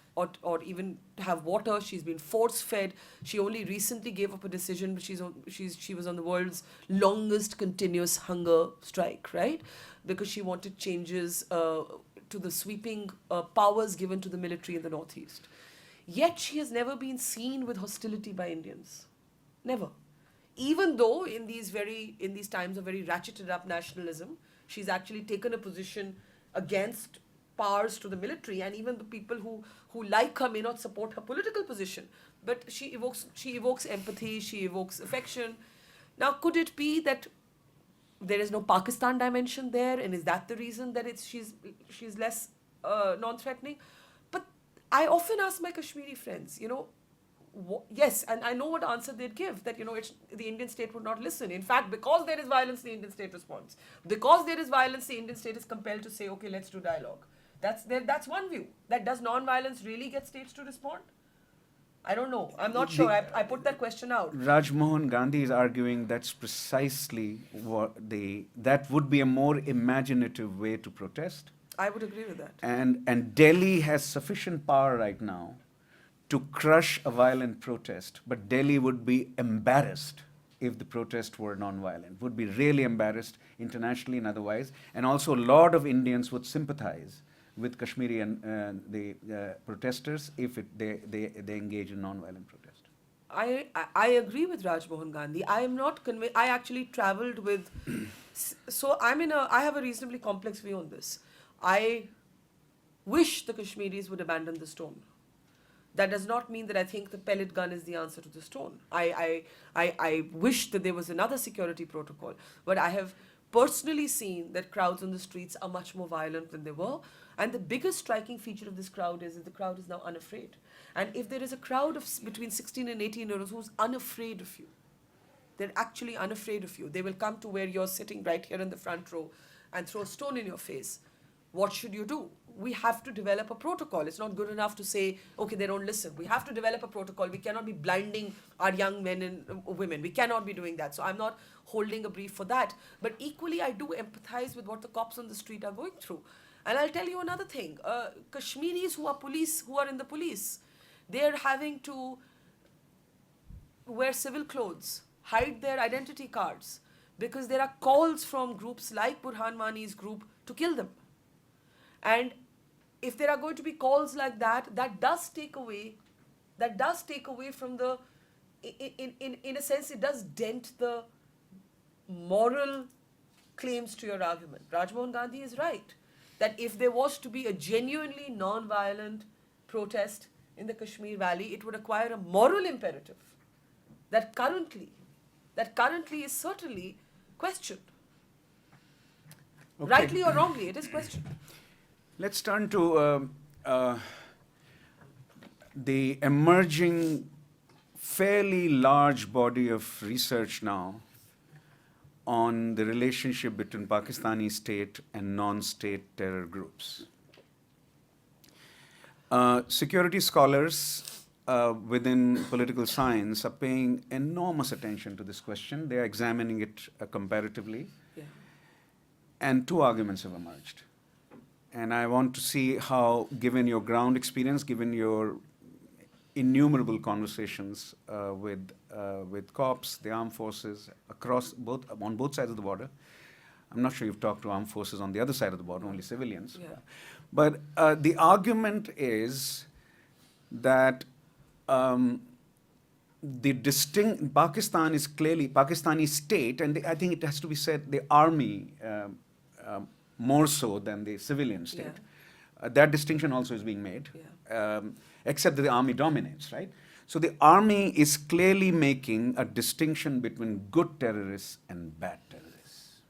or even to have water. She's been force-fed. She only recently gave up a decision, but she was on the world's longest continuous hunger strike, right? Because she wanted changes to the sweeping powers given to the military in the northeast. Yet she has never been seen with hostility by Indians. Never. Even though in these times of very ratcheted up nationalism, she's actually taken a position against powers to the military, and even the people who like her may not support her political position. But she evokes empathy, she evokes affection. Now, could it be that there is no Pakistan dimension there, and is that the reason that she's less non-threatening? But I often ask my Kashmiri friends, yes, and I know what answer they'd give, that, the Indian state would not listen. In fact, because there is violence, the Indian state responds. Because there is violence, the Indian state is compelled to say, okay, let's do dialogue. That's one view. That does non-violence really get states to respond? I don't know. I'm not sure. I put that question out. Rajmohan Gandhi is arguing that's precisely that would be a more imaginative way to protest. I would agree with that. And Delhi has sufficient power right now to crush a violent protest, but Delhi would be embarrassed if the protest were non-violent, would be really embarrassed internationally and otherwise, and also a lot of Indians would sympathize with Kashmiri and the protesters if they engage in non-violent protest. I agree with Rajmohan Gandhi. I am not convinced. I actually traveled with... So I have a reasonably complex view on this. I wish the Kashmiris would abandon the stone. That does not mean that I think the pellet gun is the answer to the stone. I wish that there was another security protocol. But I have personally seen that crowds on the streets are much more violent than they were. And the biggest striking feature of this crowd is that the crowd is now unafraid. And if there is a crowd of between 16 and 18-year-olds who's unafraid of you, they're actually unafraid of you. They will come to where you're sitting right here in the front row and throw a stone in your face. What should you do? We have to develop a protocol. It's not good enough to say, okay, they don't listen. We have to develop a protocol. We cannot be blinding our young men and women. We cannot be doing that. So I'm not holding a brief for that. But equally, I do empathize with what the cops on the street are going through. And I'll tell you another thing. Kashmiris who are in the police, they're having to wear civil clothes, hide their identity cards, because there are calls from groups like Burhan Wani's group to kill them. And if there are going to be calls like that, that does take away from the, in a sense, it does dent the moral claims to your argument. Rajmohan Gandhi is right, that if there was to be a genuinely non-violent protest in the Kashmir Valley, it would acquire a moral imperative that currently is certainly questioned. Okay. Rightly or wrongly, it is questioned. Let's turn to the emerging, fairly large body of research now on the relationship between Pakistani state and non-state terror groups. Security scholars within political science are paying enormous attention to this question. They are examining it comparatively. Yeah. And two arguments have emerged. And I want to see how, given your ground experience, given your innumerable conversations with cops, the armed forces, on both sides of the border. I'm not sure you've talked to armed forces on the other side of the border, only civilians. Yeah. But the argument is that Pakistan is clearly, Pakistani state, and I think it has to be said, the army more so than the civilian state. Yeah. That distinction also is being made, Yeah. except that the army dominates, right? So the army is clearly making a distinction between good terrorists and bad terrorists.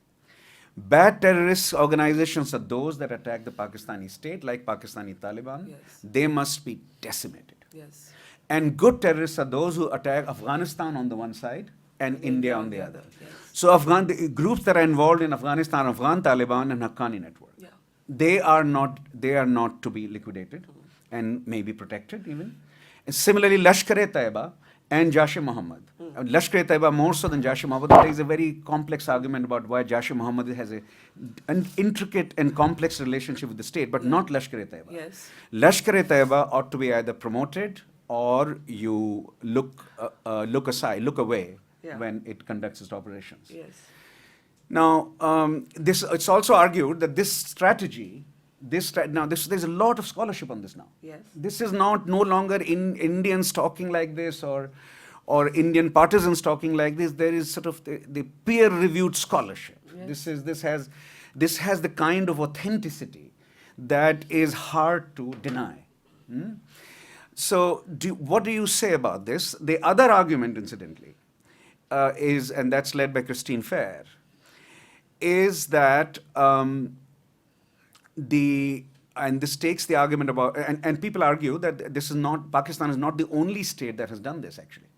Bad terrorist organizations are those that attack the Pakistani state, like Pakistani Taliban. Yes. They must be decimated. Yes. And good terrorists are those who attack Afghanistan on the one side and India on the other. Yes. So the groups that are involved in Afghanistan, Afghan Taliban and Haqqani network, Yeah. they are not to be liquidated and maybe protected even. And similarly, Lashkar-e-Taiba and Jaish-e-Mohammed. Lashkar-e-Taiba more so than Jaish-e-Mohammed. There is a very complex argument about why Jaish-e-Mohammed has an intricate and complex relationship with the state, but not Lashkar-e-Taiba. Yes. Lashkar-e-Taiba ought to be either promoted or you look away Yeah. when it conducts its operations. Yes. Now, it's also argued that this strategy, there's a lot of scholarship on this now. Yes. This is no longer Indians talking like this or Indian partisans talking like this. There is sort of the peer-reviewed scholarship. Yes. This has the kind of authenticity that is hard to deny. So, what do you say about this? The other argument, incidentally, is, and that's led by Christine Fair, is that and this takes the argument about, and people argue that Pakistan is not the only state that has done this, actually.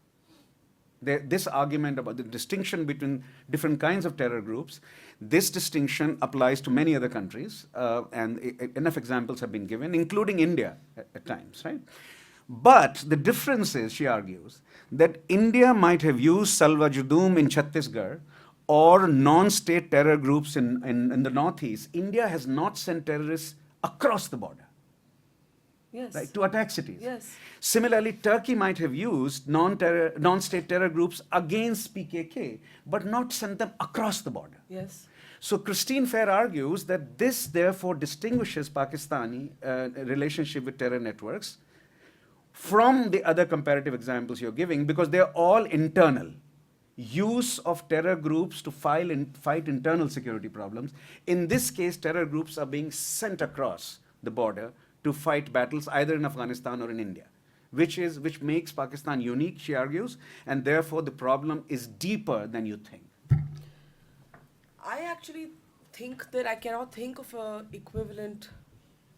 This argument about the distinction between different kinds of terror groups, this distinction applies to many other countries, and enough examples have been given, including India at times, right? But the difference is, she argues, that India might have used Salwa Judum in Chhattisgarh or non-state terror groups in the northeast. India has not sent terrorists across the border. Yes. Right, to attack cities. Yes. Similarly, Turkey might have used non-state terror groups against PKK, but not sent them across the border. Yes. So Christine Fair argues that this therefore distinguishes Pakistani relationship with terror networks from the other comparative examples you're giving, because they're all internal. Use of terror groups to fight internal security problems. In this case, terror groups are being sent across the border to fight battles either in Afghanistan or in India, which makes Pakistan unique, she argues, and therefore the problem is deeper than you think. I actually think that I cannot think of an equivalent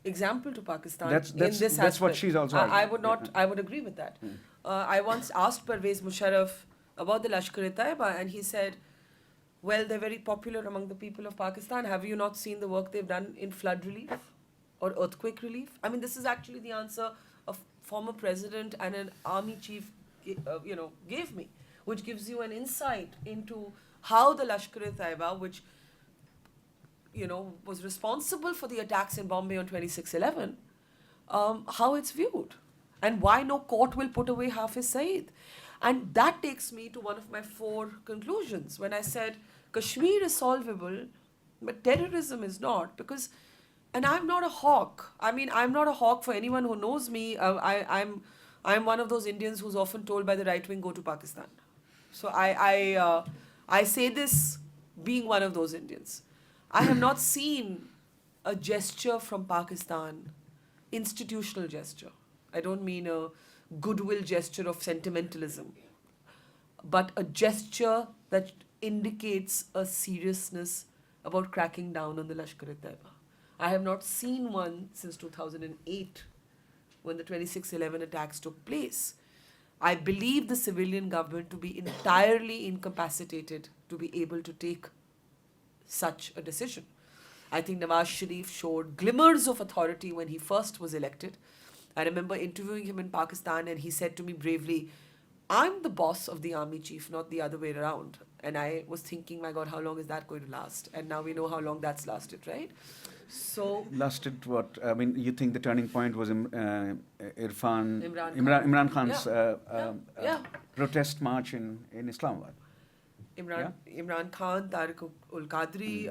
example to Pakistan in this aspect. That's what she's also arguing. I would not. I would agree with that. I once asked Pervez Musharraf about the Lashkar-e-Taiba, and he said, "Well, they're very popular among the people of Pakistan. Have you not seen the work they've done in flood relief or earthquake relief?" I mean, this is actually the answer a former president and an army chief, gave me, which gives you an insight into how the Lashkar-e-Taiba, which was responsible for the attacks in Bombay on 26/11, how it's viewed, and why no court will put away Hafiz Saeed. And that takes me to one of my 4 conclusions when I said Kashmir is solvable, but terrorism is not, because, and I'm not a hawk. I mean, I'm not a hawk for anyone who knows me. I'm one of those Indians who's often told by the right wing, go to Pakistan. So I say this being one of those Indians. I have not seen a gesture from Pakistan, institutional gesture. I don't mean a goodwill gesture of sentimentalism, but a gesture that indicates a seriousness about cracking down on the Lashkar-e-Taiba. I have not seen one since 2008 when the 26/11 attacks took place. I believe the civilian government to be entirely incapacitated to be able to take such a decision. I think Nawaz Sharif showed glimmers of authority when he first was elected. I remember interviewing him in Pakistan and he said to me bravely, I'm the boss of the army chief, not the other way around. And I was thinking, my God, how long is that going to last? And now we know how long that's lasted, right? So Lasted what? I mean, you think the turning point was Imran Imran Khan's Yeah. protest march in Islamabad? Imran Khan, Tariq Qadri,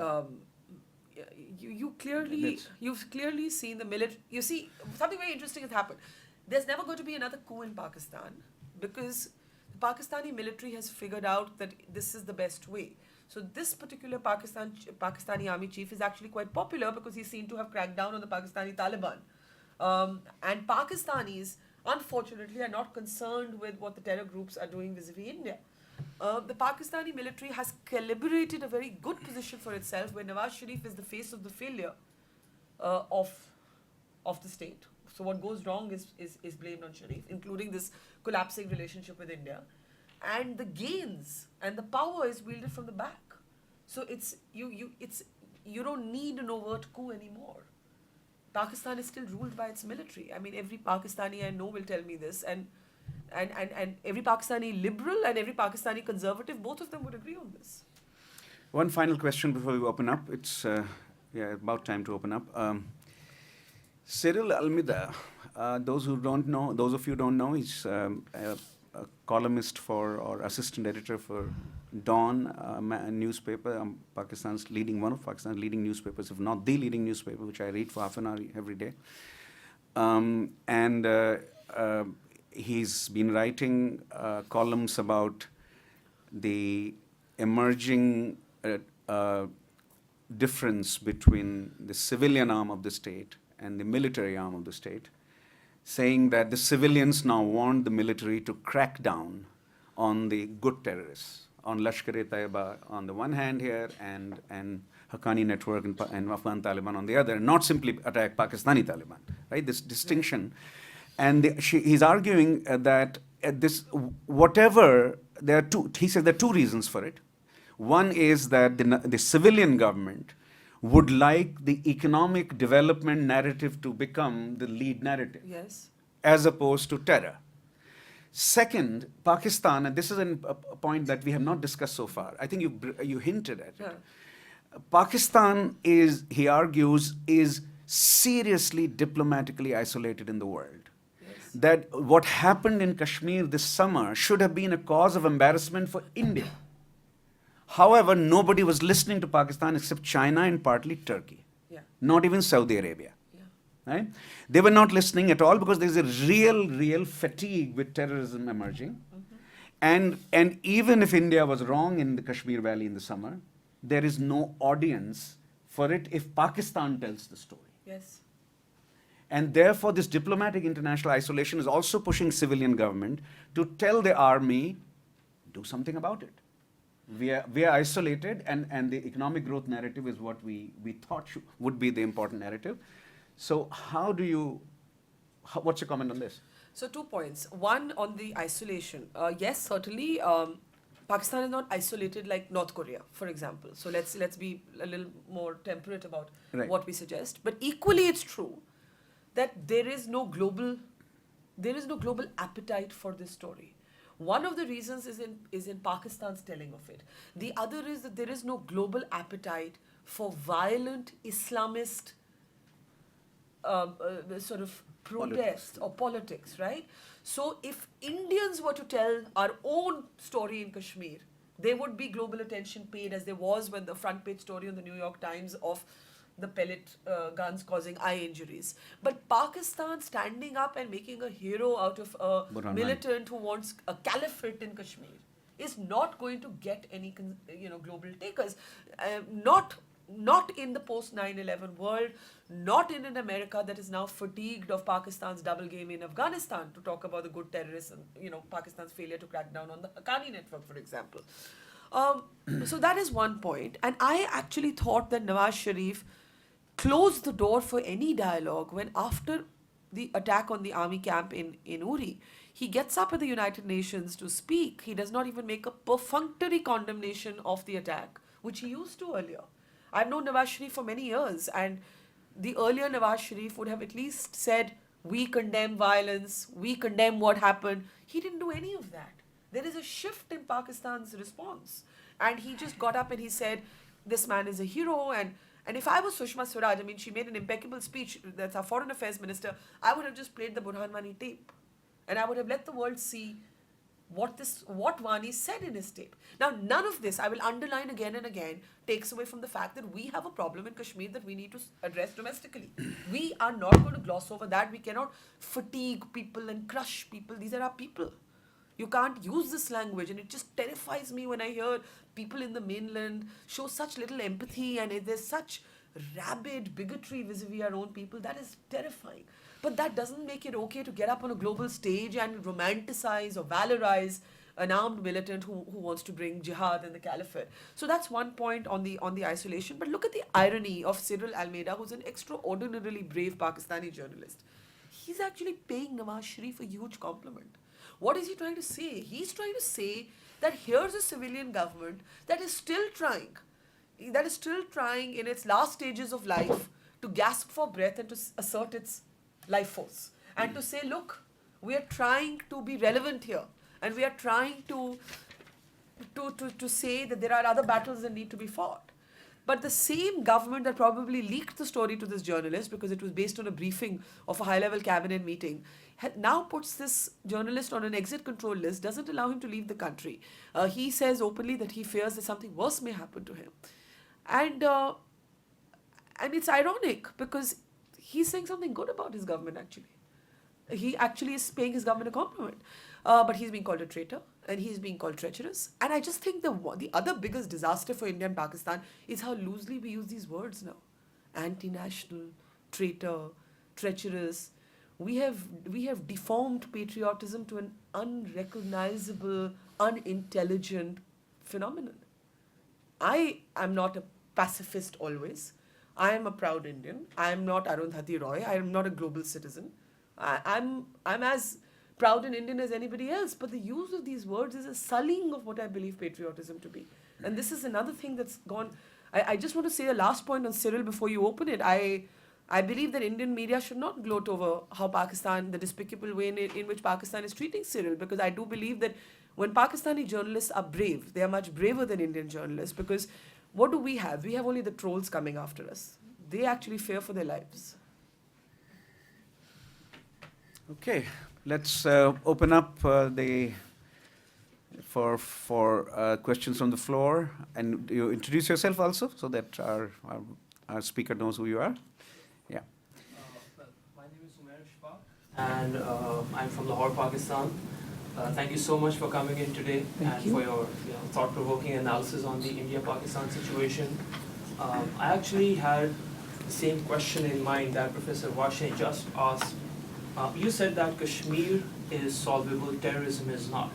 you've clearly seen the military. You see, something very interesting has happened. There's never going to be another coup in Pakistan because the Pakistani military has figured out that this is the best way. So this particular Pakistani army chief is actually quite popular because he's seen to have cracked down on the Pakistani Taliban. And Pakistanis, unfortunately, are not concerned with what the terror groups are doing vis-a-vis India. The Pakistani military has calibrated a very good position for itself where Nawaz Sharif is the face of the failure of the state. So what goes wrong is blamed on Sharif, including this collapsing relationship with India. And the gains and the power is wielded from the back. So you don't need an overt coup anymore. Pakistan is still ruled by its military. I mean, every Pakistani I know will tell me this, and every Pakistani liberal and every Pakistani conservative, both of them would agree on this. One final question before we open up. It's about time to open up. Cyril Almeida, those of you who don't know, he's a columnist or assistant editor for Dawn, a newspaper, one of Pakistan's leading newspapers, if not the leading newspaper, which I read for half an hour every day. He's been writing columns about the emerging difference between the civilian arm of the state and the military arm of the state, saying that the civilians now want the military to crack down on the good terrorists, on Lashkar-e-Taiba on the one hand here and Haqqani network and Afghan Taliban on the other, and not simply attack Pakistani Taliban, right? This distinction. And he's arguing that he said there are two reasons for it. One is that the civilian government would like the economic development narrative to become the lead narrative, Yes. as opposed to terror. Second, Pakistan, and this is a point that we have not discussed so far, I think you hinted at it. Yeah. Pakistan he argues, is seriously diplomatically isolated in the world. Yes. That what happened in Kashmir this summer should have been a cause of embarrassment for India. However, nobody was listening to Pakistan except China and partly Turkey. Yeah. Not even Saudi Arabia. Yeah. Right? They were not listening at all because there's a real fatigue with terrorism emerging. Mm-hmm. And even if India was wrong in the Kashmir Valley in the summer, there is no audience for it if Pakistan tells the story. Yes. And therefore, this diplomatic international isolation is also pushing civilian government to tell the army, do something about it. We are isolated, and the economic growth narrative is what we thought would be the important narrative. So what's your comment on this? So 2 points. One, on the isolation. Yes, certainly, Pakistan is not isolated like North Korea, for example. So let's be a little more temperate about what we suggest. But equally, it's true that there is no global appetite for this story. One of the reasons is in Pakistan's telling of it. The other is that there is no global appetite for violent Islamist sort of protest or politics, right? So if Indians were to tell our own story in Kashmir, there would be global attention paid, as there was when the front page story on the New York Times of the pellet guns causing eye injuries. But Pakistan standing up and making a hero out of a militant who wants a caliphate in Kashmir is not going to get any global takers. Not in the post 9/11 world, not in an America that is now fatigued of Pakistan's double game in Afghanistan, to talk about the good terrorists and Pakistan's failure to crack down on the Haqqani network, for example. So that is one point. And I actually thought that Nawaz Sharif closed the door for any dialogue when, after the attack on the army camp in Uri, he gets up at the United Nations to speak. He does not even make a perfunctory condemnation of the attack, which he used to earlier. I've known Nawaz Sharif for many years, and the earlier Nawaz Sharif would have at least said, we condemn violence, we condemn what happened. He didn't do any of that. There is a shift in Pakistan's response. And he just got up and he said, this man is a hero. And if I was Sushma Swaraj, I mean, she made an impeccable speech, that's our foreign affairs minister, I would have just played the Burhan Wani tape. And I would have let the world see what Wani said in his tape. Now, none of this, I will underline again and again, takes away from the fact that we have a problem in Kashmir that we need to address domestically. We are not going to gloss over that. We cannot fatigue people and crush people. These are our people. You can't use this language, and it just terrifies me when I hear people in the mainland show such little empathy, and there's such rabid bigotry vis-a-vis our own people. That is terrifying. But that doesn't make it okay to get up on a global stage and romanticize or valorize an armed militant who wants to bring jihad and the caliphate. So that's one point on the isolation. But look at the irony of Cyril Almeida, who's an extraordinarily brave Pakistani journalist. He's actually paying Nawaz Sharif a huge compliment. What is he trying to say? He's trying to say that here's a civilian government that is still trying in its last stages of life to gasp for breath and to assert its life force. And to say, look, we are trying to be relevant here. And we are trying to say that there are other battles that need to be fought. But the same government that probably leaked the story to this journalist, because it was based on a briefing of a high-level cabinet meeting, now puts this journalist on an exit control list, doesn't allow him to leave the country. He says openly that he fears that something worse may happen to him. And it's ironic because he's saying something good about his government, actually. He actually is paying his government a compliment. But he's being called a traitor, and he's being called treacherous. And I just think the other biggest disaster for India and Pakistan is how loosely we use these words now. Anti-national, traitor, treacherous. We have deformed patriotism to an unrecognizable, unintelligent phenomenon. I am not a pacifist always. I am a proud Indian. I am not Arundhati Roy. I am not a global citizen. I'm as proud an Indian as anybody else, but the use of these words is a sullying of what I believe patriotism to be. And this is another thing that's gone. I just want to say a last point on Cyril before you open it. I believe that Indian media should not gloat over how Pakistan, the despicable way in which Pakistan is treating Cyril, because I do believe that when Pakistani journalists are brave, they are much braver than Indian journalists, because what do we have? We have only the trolls coming after us. They actually fear for their lives. Okay, let's open up for questions from the floor, and you introduce yourself also so that our speaker knows who you are. Yeah. My name is Umair Shafaq, and I'm from Lahore, Pakistan. Thank you so much for coming in today for your thought-provoking analysis on the India-Pakistan situation. I actually had the same question in mind that Professor Varshney just asked. You said that Kashmir is solvable, terrorism is not.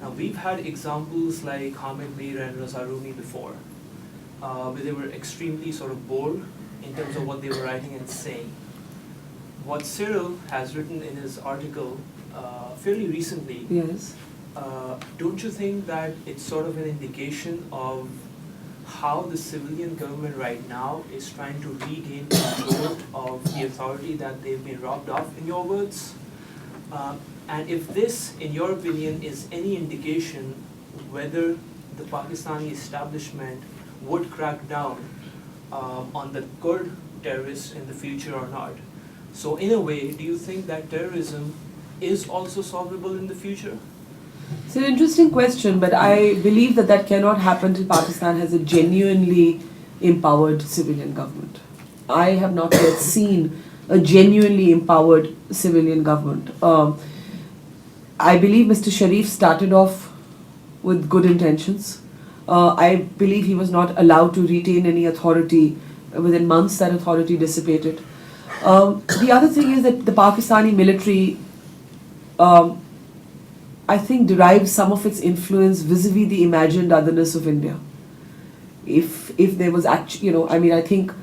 Now, we've had examples like Hamid Mir and Raza Rumi before, where they were extremely sort of bold in terms of what they were writing and saying. What Cyril has written in his article fairly recently, Yes. Don't you think that it's sort of an indication of how the civilian government right now is trying to regain control of the authority that they've been robbed of, in your words? And if this, in your opinion, is any indication whether the Pakistani establishment would crack down on the Kurd terrorists in the future or not. So in a way, do you think that terrorism is also solvable in the future? It's an interesting question, but I believe that cannot happen till Pakistan has a genuinely empowered civilian government. I have not yet seen a genuinely empowered civilian government. I believe Mr. Sharif started off with good intentions. I believe he was not allowed to retain any authority. Within months, that authority dissipated. The other thing is that the Pakistani military, I think, derives some of its influence vis-a-vis the imagined otherness of India. If there was actually, I mean, I think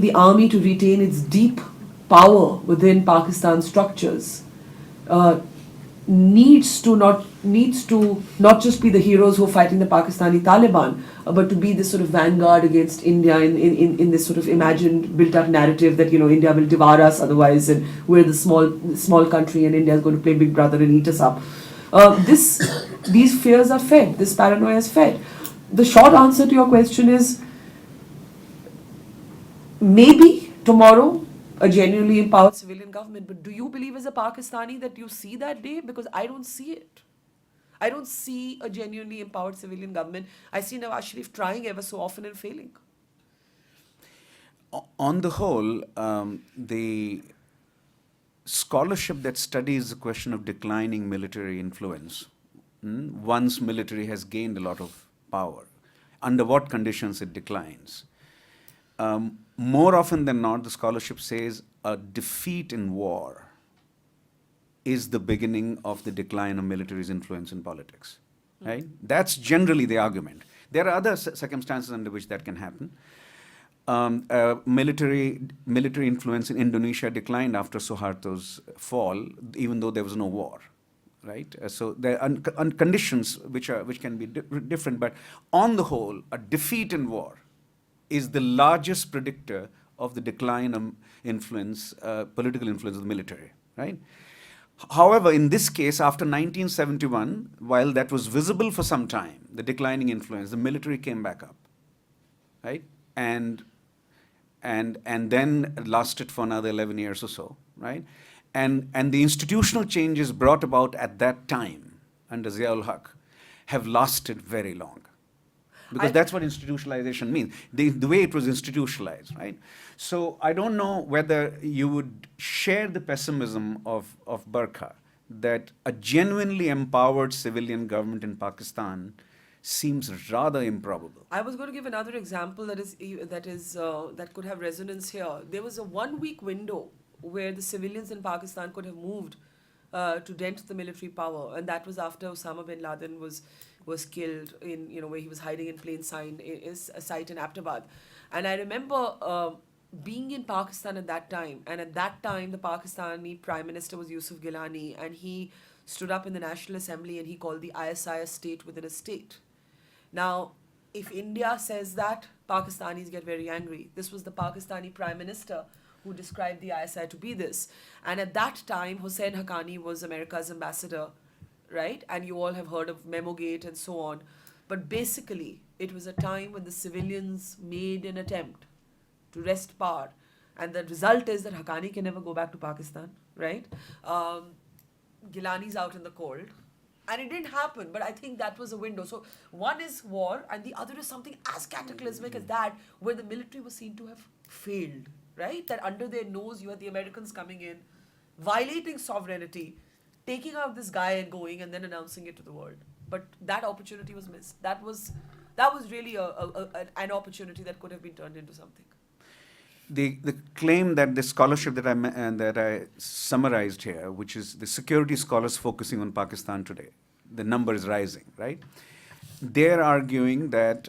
the army, to retain its deep power within Pakistan structures, needs to not just be the heroes who are fighting the Pakistani Taliban, but to be this sort of vanguard against India in this sort of imagined, built-up narrative that India will devour us otherwise, and we're the small country, and India is going to play Big Brother and eat us up. These fears are fed. This paranoia is fed. The short answer to your question is maybe tomorrow a genuinely empowered civilian government. But do you believe as a Pakistani that you see that day? Because I don't see it. I don't see a genuinely empowered civilian government. I see Nawaz Sharif trying ever so often and failing. On the whole, the scholarship that studies the question of declining military influence, once military has gained a lot of power, under what conditions it declines. More often than not, the scholarship says a defeat in war is the beginning of the decline of military's influence in politics. Right? That's generally the argument. There are other circumstances under which that can happen. Military influence in Indonesia declined after Suharto's fall, even though there was no war. Right? So there are conditions which can be different, but on the whole, a defeat in war is the largest predictor of the decline of influence, political influence of the military, right? However, in this case, after 1971, while that was visible for some time, the declining influence, the military came back up, right? And then lasted for another 11 years or so, right? And the institutional changes brought about at that time under Ziaul Haq have lasted very long. Because that's what institutionalization means, the way it was institutionalized, right? So I don't know whether you would share the pessimism of Barkha that a genuinely empowered civilian government in Pakistan seems rather improbable. I was going to give another example that could have resonance here. There was a 1-week window where the civilians in Pakistan could have moved to dent the military power, and that was after Osama bin Laden was killed in, where he was hiding in plain sight in Abbottabad. And I remember being in Pakistan at that time, and at that time the Pakistani Prime Minister was Yusuf Gilani, and he stood up in the National Assembly and he called the ISI a state within a state. Now, if India says that, Pakistanis get very angry. This was the Pakistani Prime Minister who described the ISI to be this. And at that time, Hussein Haqqani was America's ambassador, right? And you all have heard of Memogate and so on. But basically, it was a time when the civilians made an attempt to wrest power. And the result is that Haqqani can never go back to Pakistan, right? Gilani's out in the cold. And it didn't happen, but I think that was a window. So one is war, and the other is something as cataclysmic as that, where the military was seen to have failed, right? That under their nose, you had the Americans coming in, violating sovereignty, taking out this guy and going, and then announcing it to the world. But that opportunity was missed. That was really an opportunity that could have been turned into something. The claim that the scholarship that I summarized here, which is the security scholars focusing on Pakistan today, the number is rising, right? They're arguing that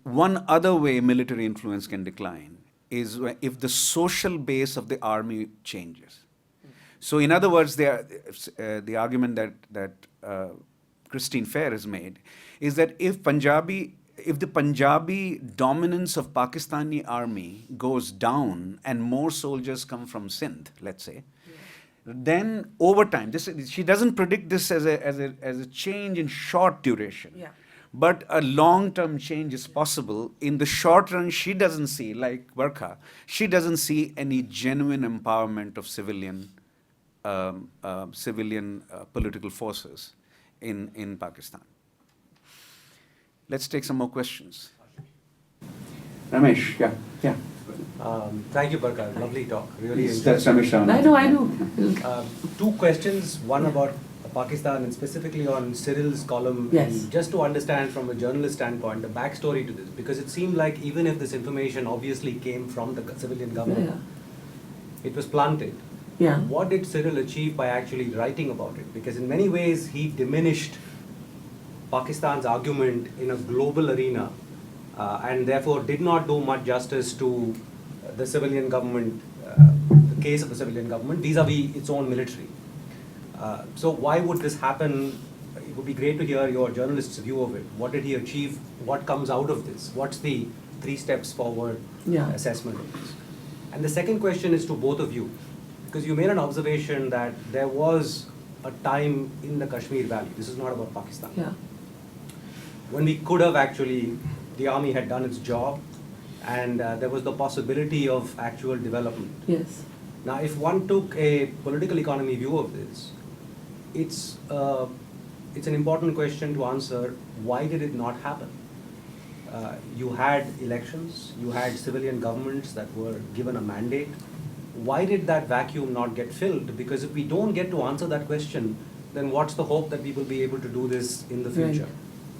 one other way military influence can decline is if the social base of the army changes. So in other words, the argument that Christine Fair has made is that if the Punjabi dominance of Pakistani army goes down and more soldiers come from Sindh, let's say, then over time, she doesn't predict this as a change in short duration. Yeah. But a long-term change is possible. In the short run, she doesn't see, like Barkha, she doesn't see any genuine empowerment of civilian political forces in Pakistan. Let's take some more questions. Ramesh, yeah. Thank you, Barkha. Lovely talk. Really That's Ramesh. I know. Two questions. One about Pakistan and specifically on Cyril's column. Yes. And just to understand from a journalist standpoint the backstory to this, because it seemed like even if this information obviously came from the civilian government, it was planted Yeah. What did Cyril achieve by actually writing about it? Because in many ways he diminished Pakistan's argument in a global arena and therefore did not do much justice to the civilian government, the case of the civilian government vis-a-vis its own military. So why would this happen? It would be great to hear your journalist's view of it. What did he achieve? What comes out of this? What's the 3 steps forward assessment of this? And the second question is to both of you, because you made an observation that there was a time in the Kashmir Valley, this is not about Pakistan, when we could have actually, the army had done its job and there was the possibility of actual development. Yes. Now, if one took a political economy view of this, it's an important question to answer. Why did it not happen? You had elections, you had civilian governments that were given a mandate. Why did that vacuum not get filled? Because if we don't get to answer that question, then what's the hope that we will be able to do this in the future?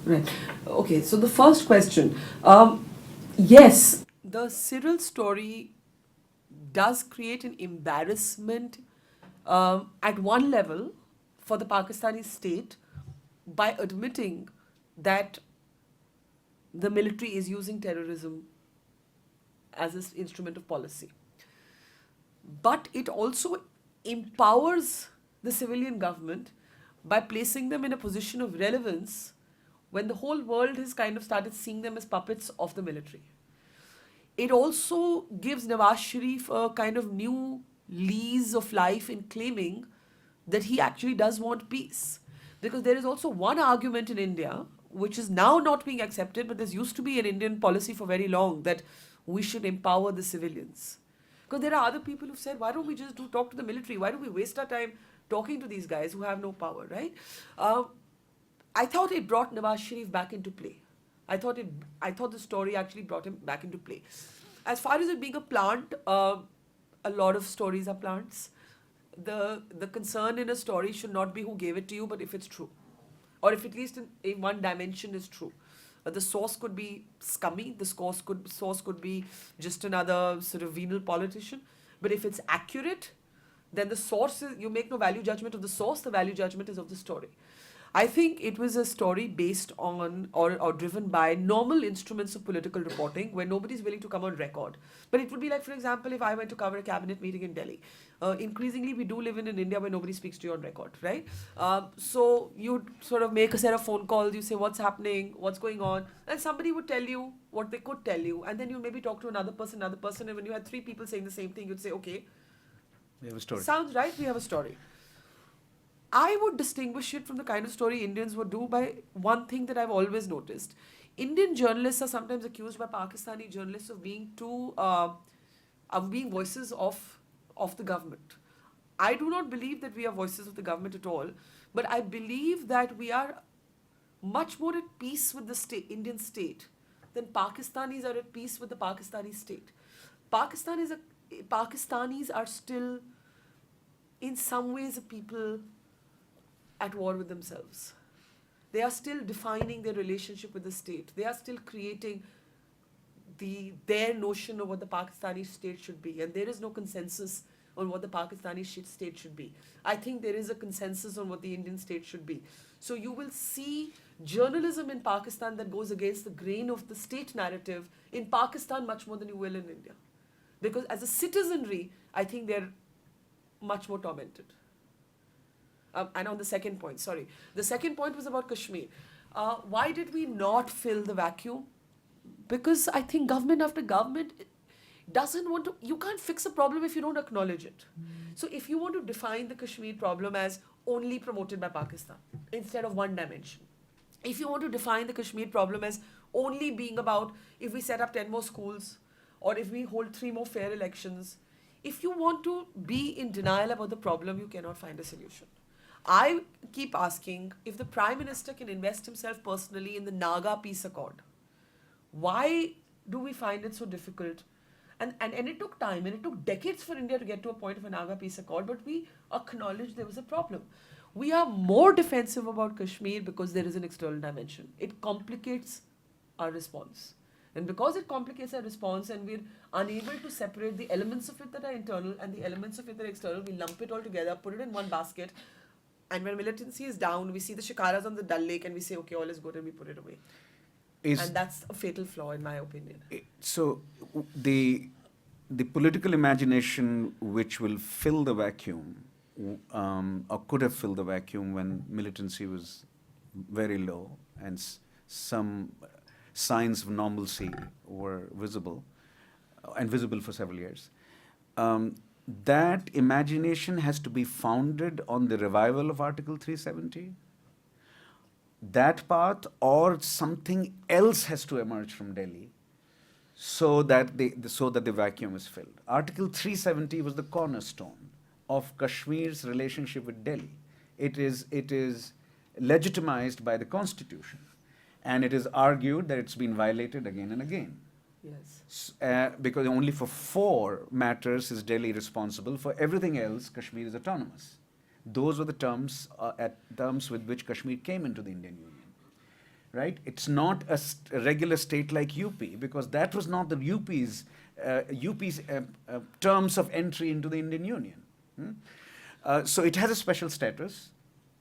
Right. Okay, so the first question. Yes, the Cyril story does create an embarrassment at one level for the Pakistani state by admitting that the military is using terrorism as an instrument of policy. But it also empowers the civilian government by placing them in a position of relevance when the whole world has kind of started seeing them as puppets of the military. It also gives Nawaz Sharif a kind of new lease of life in claiming that he actually does want peace. Because there is also one argument in India, which is now not being accepted, but there used to be an Indian policy for very long, that we should empower the civilians. Because there are other people who've said, why don't we just talk to the military? Why do we waste our time talking to these guys who have no power, right? I thought it brought Nawaz Sharif back into play. I thought the story actually brought him back into play. As far as it being a plant, a lot of stories are plants. The concern in a story should not be who gave it to you, but if it's true. Or if at least in one dimension is true. The source could be scummy, the source could be just another sort of venal politician. But if it's accurate, then the source is, you make no value judgment of the source, the value judgment is of the story. I think it was a story based on or driven by normal instruments of political reporting where nobody's willing to come on record. But it would be like, for example, if I went to cover a cabinet meeting in Delhi. Increasingly, we do live in an India where nobody speaks to you on record, right? So you'd sort of make a set of phone calls, you say what's happening, what's going on, and somebody would tell you what they could tell you, and then you maybe talk to another person, and when you had 3 people saying the same thing, you'd say, okay, we have a story. Sounds right, we have a story. I would distinguish it from the kind of story Indians would do by one thing that I've always noticed. Indian journalists are sometimes accused by Pakistani journalists of being being voices of the government. I do not believe that we are voices of the government at all, but I believe that we are much more at peace with the Indian state than Pakistanis are at peace with the Pakistani state. Pakistanis are still, in some ways, a people at war with themselves. They are still defining their relationship with the state. They are still creating their notion of what the Pakistani state should be. And there is no consensus on what the Pakistani state should be. I think there is a consensus on what the Indian state should be. So you will see journalism in Pakistan that goes against the grain of the state narrative in Pakistan much more than you will in India. Because as a citizenry, I think they're much more tormented. And on the second point, the second point was about Kashmir. Why did we not fill the vacuum? Because I think government after government doesn't want to, you can't fix a problem if you don't acknowledge it. So if you want to define the Kashmir problem as only promoted by Pakistan instead of one dimension, if you want to define the Kashmir problem as only being about if we set up 10 more schools or if we hold 3 more fair elections, if you want to be in denial about the problem, you cannot find a solution. I keep asking if the Prime Minister can invest himself personally in the Naga peace accord. Why do we find it so difficult? And it took time and it took decades for India to get to a point of a Naga peace accord, but we acknowledged there was a problem. We are more defensive about Kashmir because there is an external dimension. It complicates our response. And because it complicates our response and we're unable to separate the elements of it that are internal and the elements of it that are external, we lump it all together, put it in one basket. And when militancy is down, we see the shikaras on the Dal Lake and we say, okay, all is good, and we put it away. And that's a fatal flaw, in my opinion. So the political imagination which will fill the vacuum, or could have filled the vacuum when militancy was very low and some signs of normalcy were visible, and visible for several years, that imagination has to be founded on the revival of Article 370. That path or something else has to emerge from Delhi so that the vacuum is filled. Article 370 was the cornerstone of Kashmir's relationship with Delhi. It is legitimized by the Constitution, and it is argued that it's been violated again and again. Yes. Because only for 4 matters is Delhi responsible. For everything else, Kashmir is autonomous. Those were the terms with which Kashmir came into the Indian Union. Right? It's not a regular state like UP, because that was not the UP's terms of entry into the Indian Union. So it has a special status.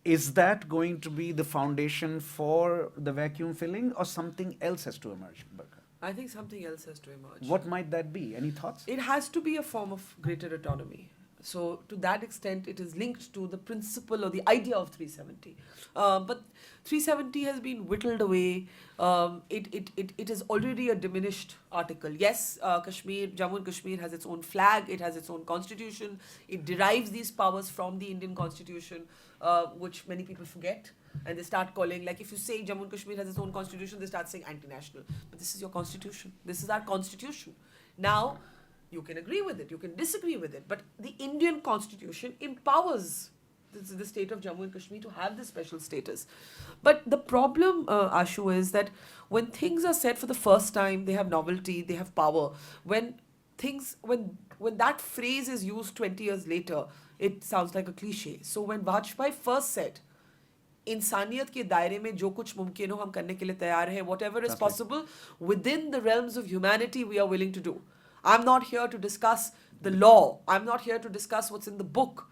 Is that going to be the foundation for the vacuum filling, or something else has to emerge, Barkha? I think something else has to emerge. What might that be? Any thoughts? It has to be a form of greater autonomy. So to that extent, it is linked to the principle or the idea of 370. But 370 has been whittled away. It is already a diminished article. Yes, Jammu and Kashmir has its own flag, it has its own constitution, it derives these powers from the Indian constitution, which many people forget. And they start calling, like if you say Jammu and Kashmir has its own constitution, they start saying anti-national. But this is your constitution. This is our constitution. Now, you can agree with it, you can disagree with it, but the Indian constitution empowers the state of Jammu and Kashmir to have this special status. But the problem, Ashu, is that when things are said for the first time, they have novelty, they have power. When that phrase is used 20 years later, it sounds like a cliche. So when Vajpayee first said, इंसानियत के दायरे में जो कुछ मुमकिन हो हम करने के लिए तैयार हैं, whatever is possible within the realms of humanity, we are willing to do. I'm not here to discuss the law. I'm not here to discuss what's in the book.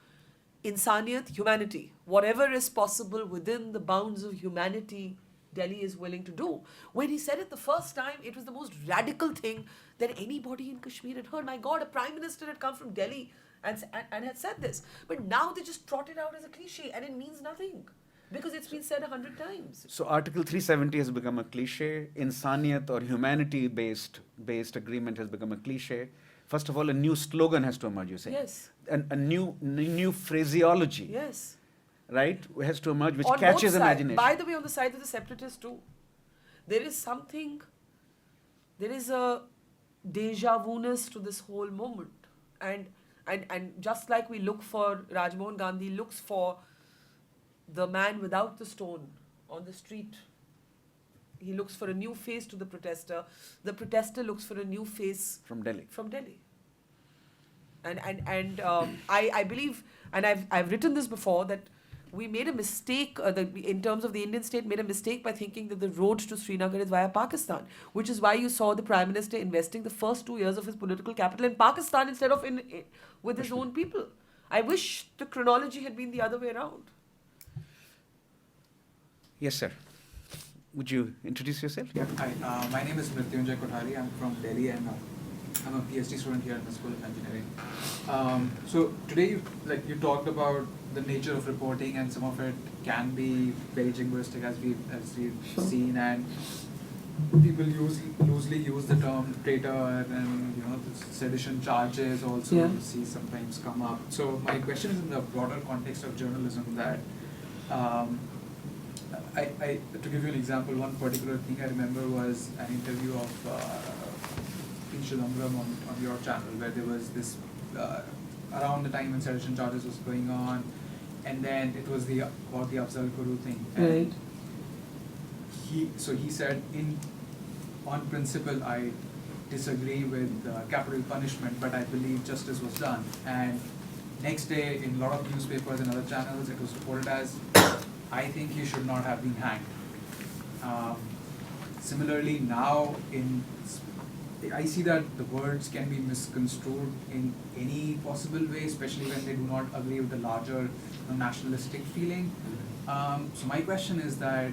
Insaniyat, humanity. Whatever is possible within the bounds of humanity, Delhi is willing to do. When he said it the first time, it was the most radical thing that anybody in Kashmir had heard. My God, a prime minister had come from Delhi and had said this. But now they just trot it out as a cliche and it means nothing. Because it's been said 100 times. So Article 370 has become a cliche. Insaniyat or humanity-based agreement has become a cliche. First of all, a new slogan has to emerge, you say. Yes. A new phraseology. Yes. Right? Has to emerge, which on catches both imagination. By the way, on the side of the separatists too, there is a deja vu-ness to this whole moment. And just like we look for, Rajmohan Gandhi looks for the man without the stone on the street. He looks for a new face to the protester. The protester looks for a new face from Delhi. And I believe, and I've written this before, that we made a mistake, in terms of the Indian state, made a mistake by thinking that the road to Srinagar is via Pakistan, which is why you saw the Prime Minister investing the first 2 years of his political capital in Pakistan instead of with his own people. I wish the chronology had been the other way around. Yes, sir. Would you introduce yourself? Yeah, hi. My name is Mrityunjay Kothari. I'm from Delhi and I'm a PhD student here in the School of Engineering. So today, you talked about the nature of reporting, and some of it can be very jingoistic, as we've seen, and people loosely use the term traitor, and the sedition charges also you see sometimes come up. So my question is in the broader context of journalism that. To give you an example, one particular thing I remember was an interview of P. Chidambaram on your channel, where there was this, around the time when sedition charges was going on, and then it was about the Afzal Guru thing. And he said, on principle, I disagree with capital punishment, but I believe justice was done. And next day, in a lot of newspapers and other channels, it was reported as, I think he should not have been hanged. Similarly, now I see that the words can be misconstrued in any possible way, especially when they do not agree with the larger nationalistic feeling. So my question is that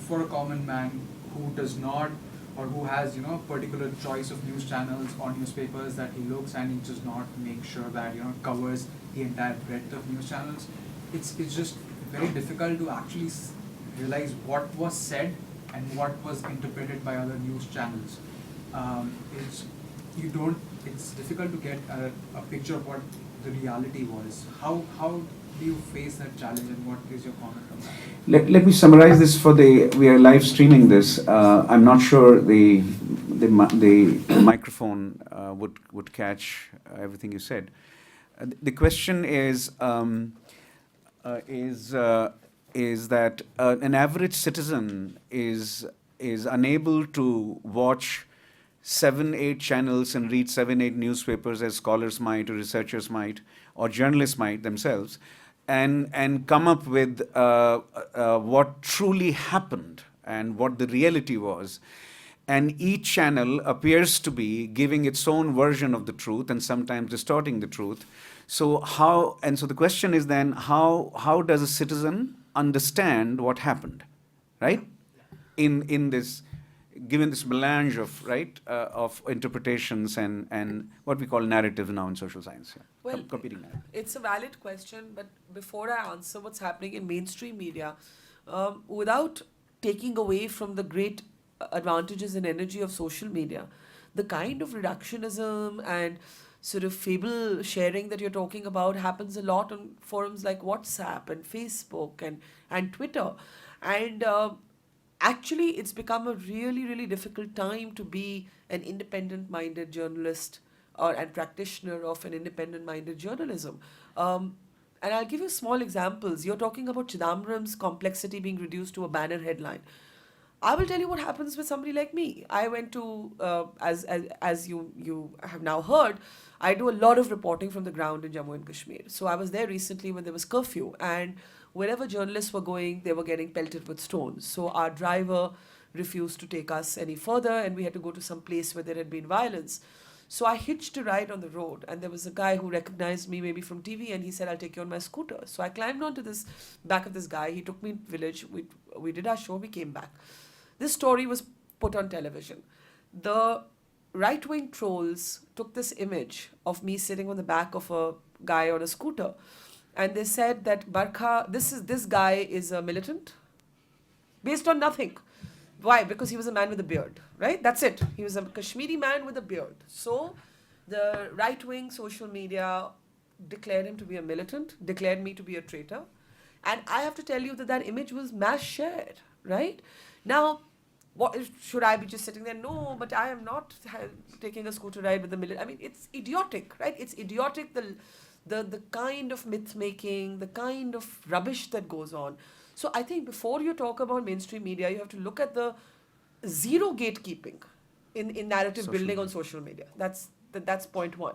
for a common man who does not, or who has a particular choice of news channels or newspapers that he looks, and he does not make sure that covers the entire breadth of news channels, it's just very difficult to actually realize what was said and what was interpreted by other news channels. It's difficult to get a picture of what the reality was. How do you face that challenge, and what is your comment on that? Let me summarize this we are live streaming this. I'm not sure the microphone would catch everything you said. The question is that an average citizen is unable to watch 7-8 channels and read 7-8 newspapers as scholars might, or researchers might, or journalists might themselves, and come up with what truly happened and what the reality was. And each channel appears to be giving its own version of the truth and sometimes distorting the truth. So the question is then, how does a citizen understand what happened, right? In this, given this melange of of interpretations and what we call narratives now in social science. Yeah. Well, Competing narratives. it's a valid question, but before I answer what's happening in mainstream media, without taking away from the great advantages and energy of social media, the kind of reductionism and sort of fable sharing that you're talking about happens a lot on forums like WhatsApp and Facebook and Twitter. And actually, it's become a really, really difficult time to be an independent-minded journalist and practitioner of an independent-minded journalism. And I'll give you small examples. You're talking about Chidambaram's complexity being reduced to a banner headline. I will tell you what happens with somebody like me. I went to, as you have now heard, I do a lot of reporting from the ground in Jammu and Kashmir. So I was there recently when there was curfew, and wherever journalists were going, they were getting pelted with stones. So our driver refused to take us any further, and we had to go to some place where there had been violence. So I hitched a ride on the road, and there was a guy who recognized me maybe from TV, and he said, "I'll take you on my scooter." So I climbed onto this back of this guy. He took me to the village. We did our show. We came back. This story was put on television. The right-wing trolls took this image of me sitting on the back of a guy on a scooter, and they said that Barkha, this guy is a militant, based on nothing. Why? Because he was a man with a beard, right? That's it. He was a Kashmiri man with a beard. So the right-wing social media declared him to be a militant, declared me to be a traitor. And I have to tell you that image was mass shared, right? Now, what should I be just sitting there? No, but I am not taking a scooter ride with the militant. I mean, it's idiotic, right? It's idiotic, the kind of myth-making, the kind of rubbish that goes on. So I think before you talk about mainstream media, you have to look at the zero gatekeeping in narrative building on social media. That's point one.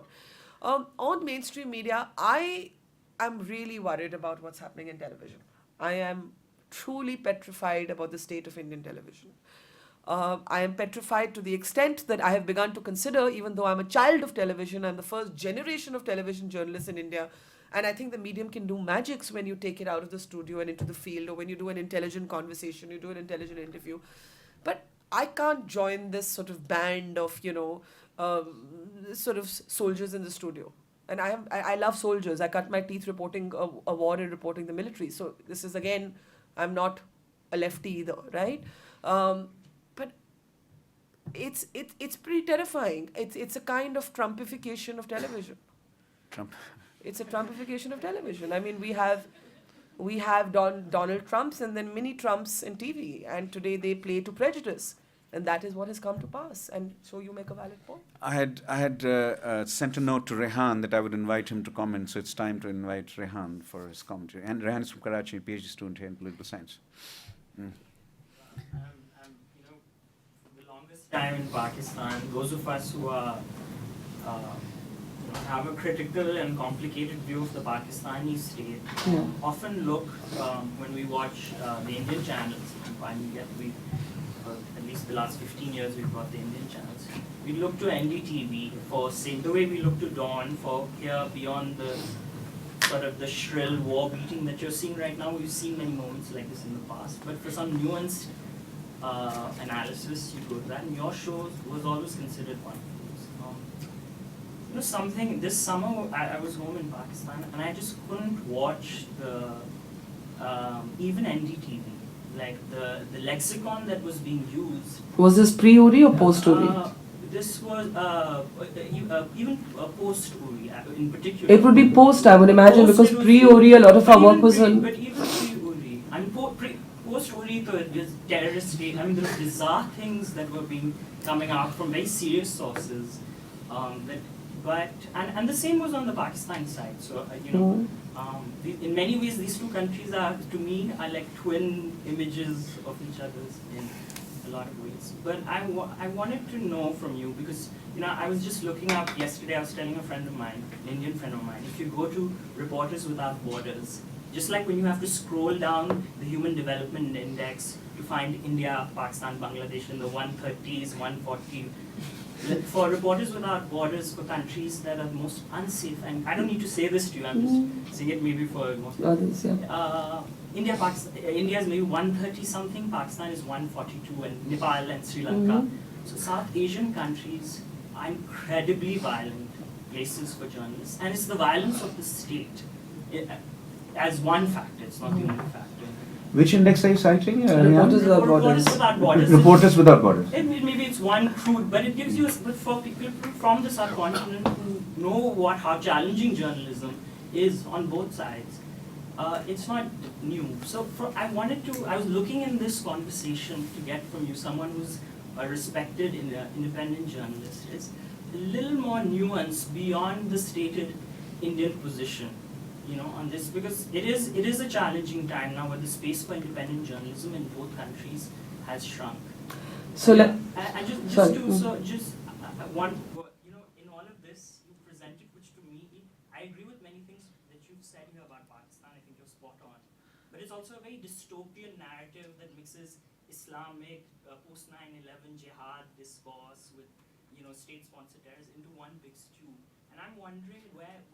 On mainstream media, I am really worried about what's happening in television. I am truly petrified about the state of Indian television. I am petrified to the extent that I have begun to consider, even though I'm a child of television, I'm the first generation of television journalists in India, and I think the medium can do magics when you take it out of the studio and into the field, or when you do an intelligent conversation, you do an intelligent interview. But I can't join this sort of band of, sort of soldiers in the studio. And I love soldiers. I cut my teeth reporting a war and reporting the military. So this is, again, I'm not a lefty either, right? But it's pretty terrifying. It's a kind of Trumpification of television. Trump. It's a Trumpification of television. I mean, we have Donald Trumps and then mini Trumps in TV, and today they play to prejudice, and that is what has come to pass. And so you make a valid point. I had sent a note to Rehan that I would invite him to comment, so it's time to invite Rehan for his commentary. And Rehan is from Karachi, PhD student here in political science. For the longest time in Pakistan, those of us who are have a critical and complicated view of the Pakistani state often look, when we watch the Indian channels, and finally we for at least the last 15 years we've got the Indian channels. We look to NDTV for same, the way we look to Dawn for here beyond the sort of the shrill war beating that you're seeing right now. We've seen many moments like this in the past, but for some nuanced analysis, you go to that. And your show was always considered one of those. You know, something this summer I was home in Pakistan and I just couldn't watch the even NDTV. Like the lexicon that was being used. Was this pre-Uri or post-Uri? This was even post-Uri in particular. It would be post, I would imagine, because pre-Uri a lot of our work was on. But even pre-Uri, and post-Uri, the terrorist state. I mean, there were bizarre things that were coming out from very serious sources. And the same was on the Pakistan side. So you know, in many ways, these two countries are, to me, are like twin images of each other's in a lot of ways. But I wanted to know from you, because you know, I was just looking up yesterday. I was telling a friend of mine, an Indian friend of mine, if you go to Reporters Without Borders, just like when you have to scroll down the Human Development Index to find India, Pakistan, Bangladesh in the 130s, 140. For Reporters Without Borders, for countries that are the most unsafe, and I don't need to say this to you, I'm just saying it maybe for most others, yeah. India is maybe 130 something, Pakistan is 142, and Nepal and Sri Lanka. So South Asian countries are incredibly violent places for journalists, and it's the violence of the state as one factor, it's not the only factor. Which index are you citing? Reporters Without Reporters Borders. Without Borders. Reporters Without Borders. Maybe it's one crude, but it gives you, but for people from the subcontinent who know how challenging journalism is on both sides, it's not new. So I was looking in this conversation to get from you someone who's a respected independent journalist. It's a little more nuance beyond the stated Indian position, you know, on this, because it is a challenging time now where the space for independent journalism in both countries has shrunk. So you know, in all of this you presented, which to me, I agree with many things that you've said here about Pakistan. I think you're spot on, but it's also a very dystopian narrative that mixes Islamic post 9/11 jihad discourse with, you know, state-sponsored terrorists into one big stew. And I'm wondering where's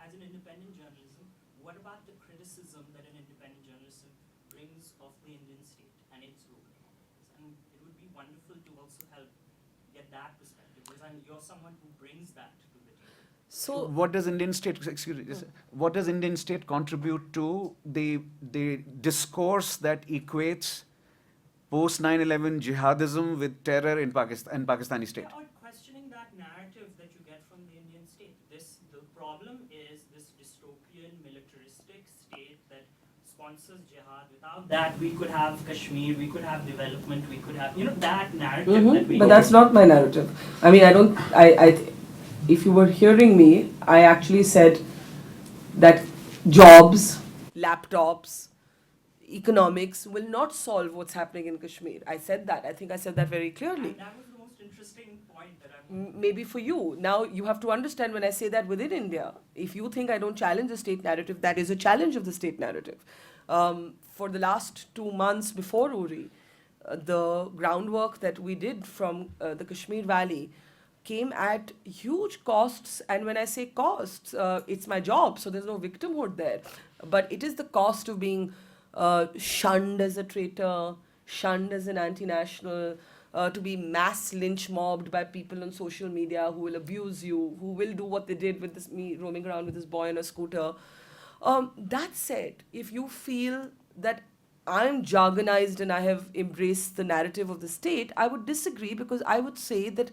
as an independent journalism, what about the criticism that an independent journalism brings of the Indian state and its role in all this? And it would be wonderful to also help get that perspective, because you're someone who brings that to the table. So What does Indian state, what does Indian state contribute to the discourse that equates post 9/11 jihadism with terror in Pakistan and Pakistani state? Yeah, or questioning that narrative that you get from the Indian state. The problem is this dystopian, militaristic state that sponsors jihad. Without that, we could have Kashmir, we could have development, we could have, you know, that narrative that we but that's not my narrative. I mean, if you were hearing me, I actually said that jobs, laptops, economics will not solve what's happening in Kashmir. I said that. I think I said that very clearly. And that was the most interesting point that I Maybe for you. Now, you have to understand when I say that within India, if you think I don't challenge the state narrative, that is a challenge of the state narrative. For the last 2 months before Uri, the groundwork that we did from the Kashmir Valley came at huge costs. And when I say costs, it's my job, so there's no victimhood there. But it is the cost of being shunned as a traitor, shunned as an anti-national, to be mass lynch mobbed by people on social media who will abuse you, who will do what they did with me roaming around with this boy on a scooter. That said, if you feel that I'm jargonized and I have embraced the narrative of the state, I would disagree, because I would say that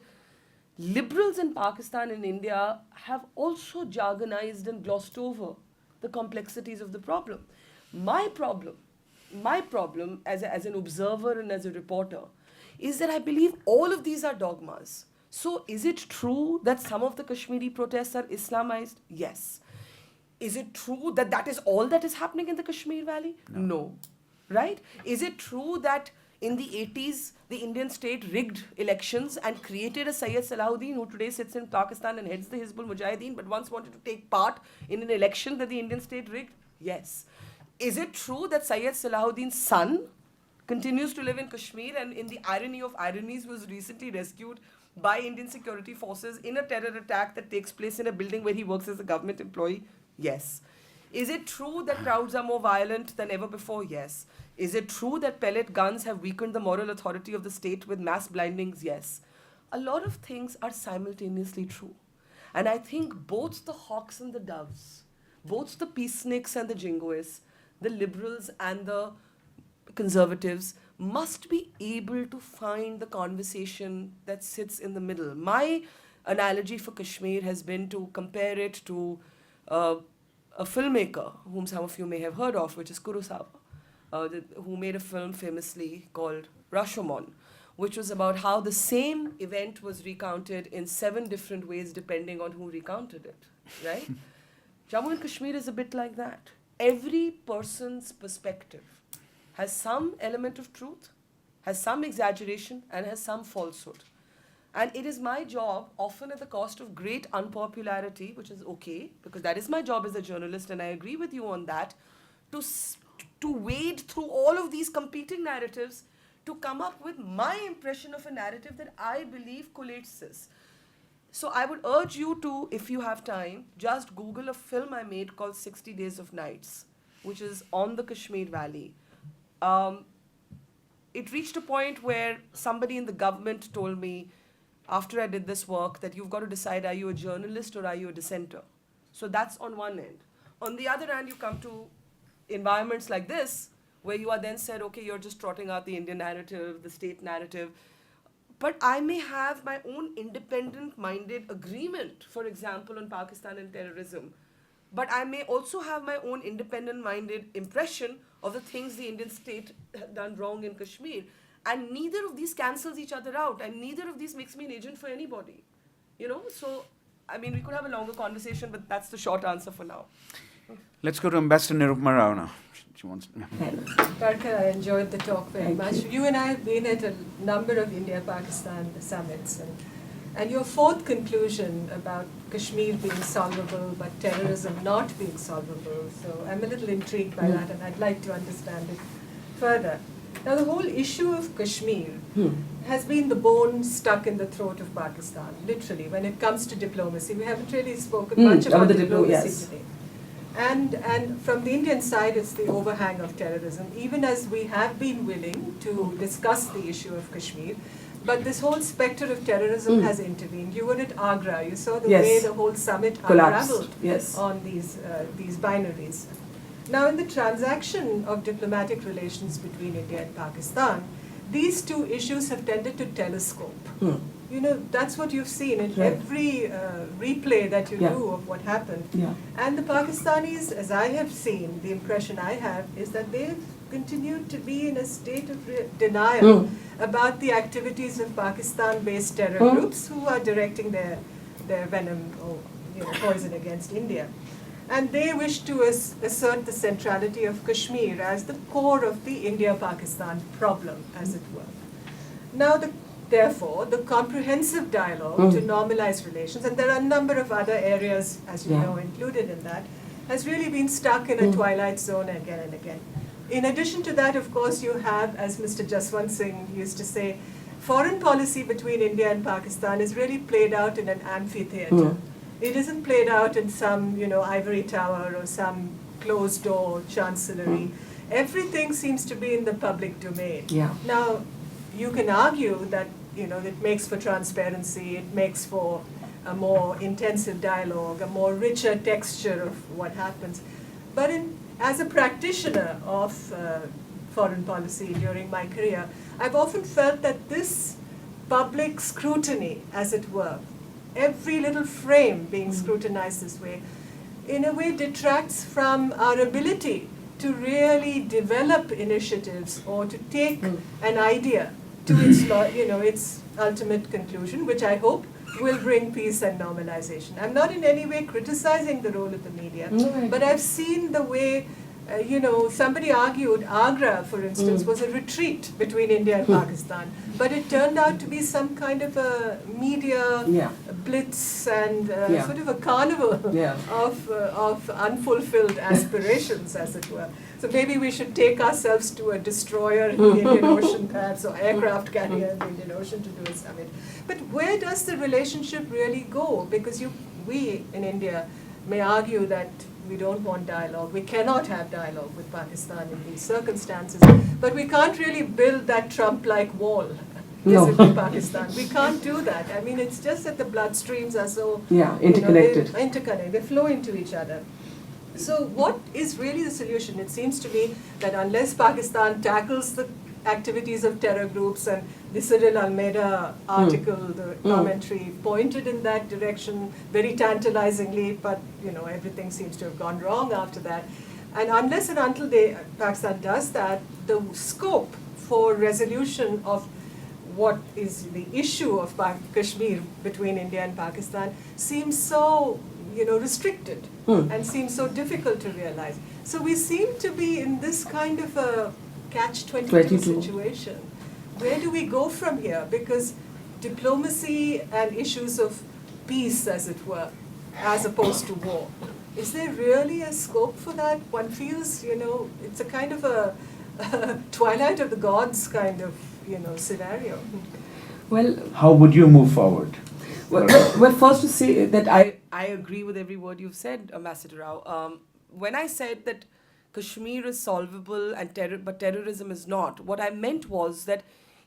liberals in Pakistan and India have also jargonized and glossed over the complexities of the problem. My problem as an observer and as a reporter is that I believe all of these are dogmas. So is it true that some of the Kashmiri protests are Islamized? Yes. Is it true that that is all that is happening in the Kashmir Valley? No. Right? Is it true that in the 80s, the Indian state rigged elections and created a Sayyid Salahuddin, who today sits in Pakistan and heads the Hizbul Mujahideen, but once wanted to take part in an election that the Indian state rigged? Yes. Is it true that Sayyid Salahuddin's son continues to live in Kashmir and in the irony of ironies was recently rescued by Indian security forces in a terror attack that takes place in a building where he works as a government employee? Yes. Is it true that crowds are more violent than ever before? Yes. Is it true that pellet guns have weakened the moral authority of the state with mass blindings? Yes. A lot of things are simultaneously true. And I think both the hawks and the doves, both the peaceniks and the jingoists, the liberals and the conservatives must be able to find the conversation that sits in the middle. My analogy for Kashmir has been to compare it to a filmmaker whom some of you may have heard of, which is Kurosawa, who made a film famously called Rashomon, which was about how the same event was recounted in 7 different ways depending on who recounted it, right? Jammu and Kashmir is a bit like that. Every person's perspective has some element of truth, has some exaggeration, and has some falsehood. And it is my job, often at the cost of great unpopularity, which is okay, because that is my job as a journalist, and I agree with you on that, to wade through all of these competing narratives to come up with my impression of a narrative that I believe collates this. So I would urge you to, if you have time, just Google a film I made called 60 Days of Nights, which is on the Kashmir Valley. It reached a point where somebody in the government told me, after I did this work, that you've got to decide, are you a journalist or are you a dissenter? So that's on one end. On the other hand, you come to environments like this, where you are then said, okay, you're just trotting out the Indian narrative, the state narrative. But I may have my own independent-minded agreement, for example, on Pakistan and terrorism. But I may also have my own independent-minded impression of the things the Indian state had done wrong in Kashmir. And neither of these cancels each other out, and neither of these makes me an agent for anybody. You know, so, I mean, we could have a longer conversation, but that's the short answer for now. Let's go to Ambassador Nirupama Rao now. She wants. Barkha, I enjoyed the talk very much. You and I have been at a number of India-Pakistan summits, and your fourth conclusion about Kashmir being solvable but terrorism not being solvable, so I'm a little intrigued by that and I'd like to understand it further. Now, the whole issue of Kashmir has been the bone stuck in the throat of Pakistan, literally, when it comes to diplomacy. We haven't really spoken much about diplomacy today. And from the Indian side, it's the overhang of terrorism, even as we have been willing to discuss the issue of Kashmir. But this whole specter of terrorism has intervened. You were at Agra. You saw the way the whole summit unraveled on these binaries. Now, in the transaction of diplomatic relations between India and Pakistan, these two issues have tended to telescope. You know, that's what you've seen in every replay that you do of what happened. And the Pakistanis, as I have seen, the impression I have is that they've continued to be in a state of denial about the activities of Pakistan-based terror groups who are directing their venom or poison against India. And they wish to assert the centrality of Kashmir as the core of the India-Pakistan problem, as it were. Now, therefore, the comprehensive dialogue to normalize relations, and there are a number of other areas, as you know, included in that, has really been stuck in a twilight zone again and again. In addition to that, of course, you have, as Mr. Jaswant Singh used to say, foreign policy between India and Pakistan is really played out in an amphitheater. It isn't played out in some, ivory tower or some closed door chancellery. Everything seems to be in the public domain. Now, you can argue that, it makes for transparency, it makes for a more intensive dialogue, a more richer texture of what happens. But as a practitioner of foreign policy during my career, I've often felt that this public scrutiny, as it were, every little frame being scrutinized this way, in a way detracts from our ability to really develop initiatives or to take an idea to its ultimate conclusion, which I hope will bring peace and normalization. I'm not in any way criticizing the role of the media, but I've seen the way Somebody argued Agra, for instance, was a retreat between India and Pakistan, but it turned out to be some kind of a media blitz and sort of a carnival of unfulfilled aspirations, as it were. So maybe we should take ourselves to a destroyer in the Indian Ocean, perhaps, or aircraft carrier in the Indian Ocean to do a summit. But where does the relationship really go? Because we in India may argue that we don't want dialogue. We cannot have dialogue with Pakistan in these circumstances. But we can't really build that Trump-like wall with Pakistan. We can't do that. I mean, it's just that the bloodstreams are so interconnected. They flow into each other. So what is really the solution? It seems to me that unless Pakistan tackles the activities of terror groups, and the Cyril Almeida article, the commentary pointed in that direction very tantalizingly, but everything seems to have gone wrong after that. And unless and until Pakistan does that, the scope for resolution of what is the issue of Kashmir between India and Pakistan seems so restricted and seems so difficult to realize. So we seem to be in this kind of a catch-22 situation. Where do we go from here? Because diplomacy and issues of peace, as it were, as opposed to war, is there really a scope for that? One feels, it's a kind of a twilight of the gods kind of, scenario. Well, how would you move forward? Well, first to say that I agree with every word you've said, Ambassador Rao. When I said that Kashmir is solvable but terrorism is not, what I meant was that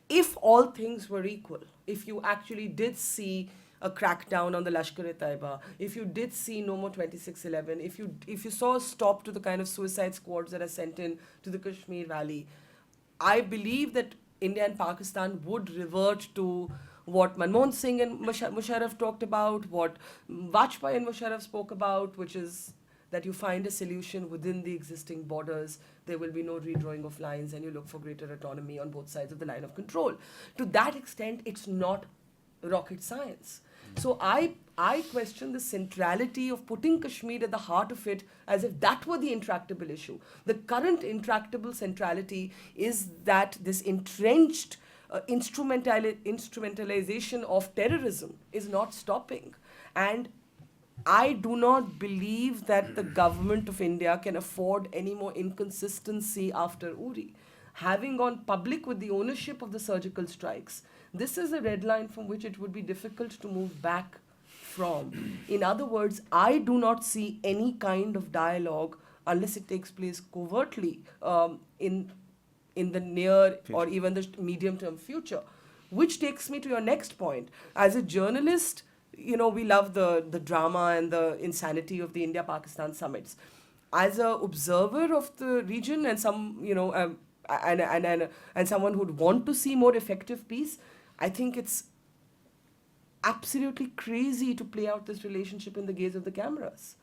if all things were equal, if you actually did see a crackdown on the Lashkar-e-Taiba, if you did see no more 2611, if you saw a stop to the kind of suicide squads that are sent in to the Kashmir Valley, I believe that India and Pakistan would revert to what Manmohan Singh and Musharraf talked about, what Vajpayee and Musharraf spoke about, which is that you find a solution within the existing borders, there will be no redrawing of lines, and you look for greater autonomy on both sides of the line of control. To that extent, it's not rocket science. So I question the centrality of putting Kashmir at the heart of it as if that were the intractable issue. The current intractable centrality is that this entrenched instrumentalization of terrorism is not stopping. And I do not believe that the government of India can afford any more inconsistency after Uri. Having gone public with the ownership of the surgical strikes, this is a red line from which it would be difficult to move back from. In other words, I do not see any kind of dialogue unless it takes place covertly in the near or even the medium-term future. Which takes me to your next point. As a journalist, we love the drama and the insanity of the India-Pakistan summits. As an observer of the region and and someone who would want to see more effective peace, I think it's absolutely crazy to play out this relationship in the gaze of the cameras.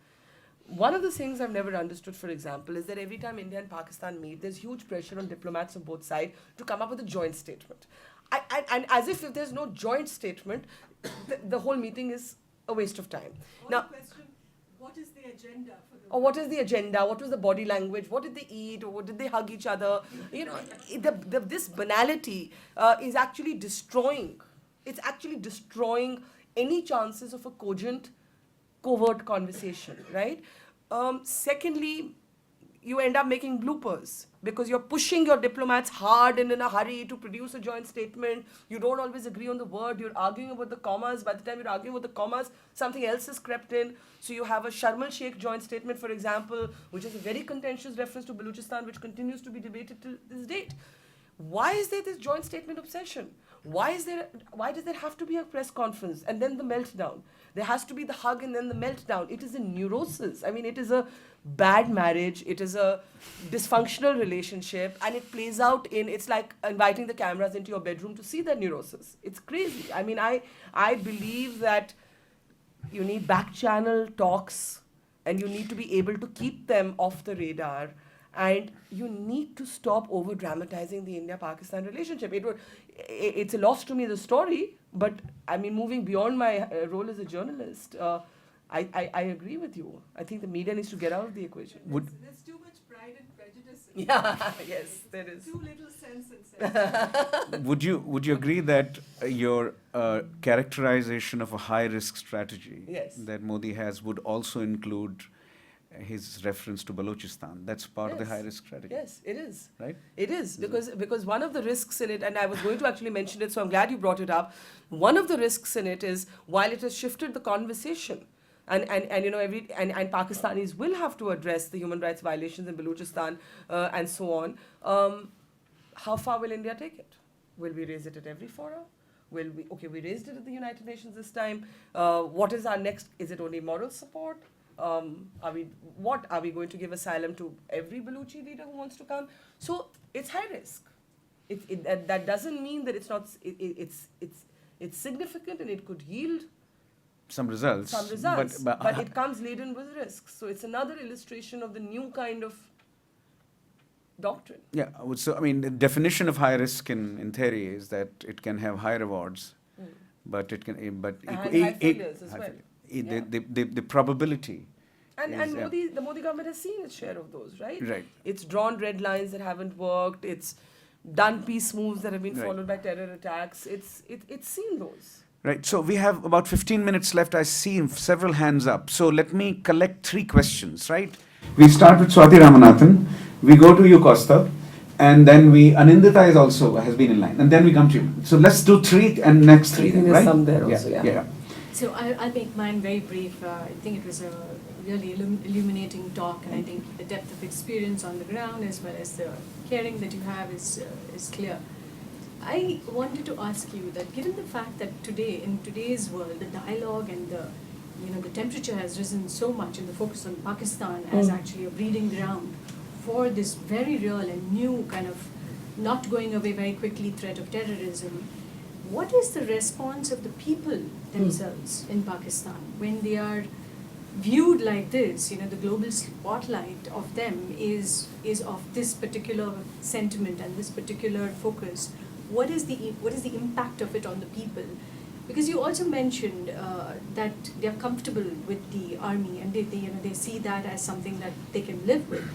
One of the things I've never understood, for example, is that every time India and Pakistan meet, there's huge pressure on diplomats of both sides to come up with a joint statement. And as if there's no joint statement, the whole meeting is a waste of time. Now, question, what is the agenda for the... Or what is the agenda? What was the body language? What did they eat? Or what did they hug each other? This banality is actually destroying. It's actually destroying any chances of a cogent, covert conversation, right? Secondly, you end up making bloopers because you're pushing your diplomats hard and in a hurry to produce a joint statement. You don't always agree on the word. You're arguing about the commas. By the time you're arguing about the commas, something else has crept in. So you have a Sharm el-Sheikh joint statement, for example, which is a very contentious reference to Balochistan, which continues to be debated till this date. Why is there this joint statement obsession? Why does there have to be a press conference and then the meltdown? There has to be the hug and then the meltdown. It is a neurosis. I mean, it is a bad marriage. It is a dysfunctional relationship, and it plays out it's like inviting the cameras into your bedroom to see that neurosis. It's crazy. I mean, I believe that you need back channel talks, and you need to be able to keep them off the radar. And you need to stop over-dramatizing the India-Pakistan relationship. It's a loss to me, the story, but I mean, moving beyond my role as a journalist, I agree with you. I think the media needs to get out of the equation. There's too much pride pride and prejudice. Yeah, yes, there is. Too little sense and sense. Would you agree that your characterization of a high-risk strategy Yes. that Modi has would also include his reference to Balochistan? That's part of the Yes. high-risk strategy. Yes, it is. Right? It is, because one of the risks in it, and I was going to actually mention it, so I'm glad you brought it up. One of the risks in it is, while it has shifted the conversation, and you know, and Pakistanis will have to address the human rights violations in Balochistan and so on. How far will India take it? Will we raise it at every forum? Will we? Okay, we raised it at the United Nations this time. What is our next? Is it only moral support? Are we going to give asylum to every Baluchi leader who wants to come? So it's high risk. That doesn't mean that it's not. It's significant and it could yield Some results. some results, But, but it comes laden with risks. So it's another illustration of the new kind of doctrine. yeah, so I mean, the definition of high risk in theory is that it can have high rewards, but it can, And high failures as high well. failure. Yeah. The probability. And is, the Modi government has seen its share of those, right? Right. It's drawn red lines that haven't worked. It's done peace moves that have been Right. followed by terror attacks. It's seen those. Right. So we have about 15 minutes left. I see several hands up. So let me collect 3 questions, right? We start with Swati Ramanathan. We go to you, Costa. And then Anindita has been in line. And then we come to you. So let's do 3 and next 3. I think there's right? some there also, yeah. So I'll make mine very brief. I think it was a really illuminating talk, and I think the depth of experience on the ground as well as the caring that you have is clear. I wanted to ask you that, given the fact that today, in today's world, the dialogue and the temperature has risen so much, and the focus on Pakistan as actually a breeding ground for this very real and new kind of not going away very quickly threat of terrorism. What is the response of the people themselves in Pakistan when they are viewed like this? You know, the global spotlight of them is of this particular sentiment and this particular focus. What is the impact of it on the people? Because you also mentioned that they are comfortable with the army and they see that as something that they can live with.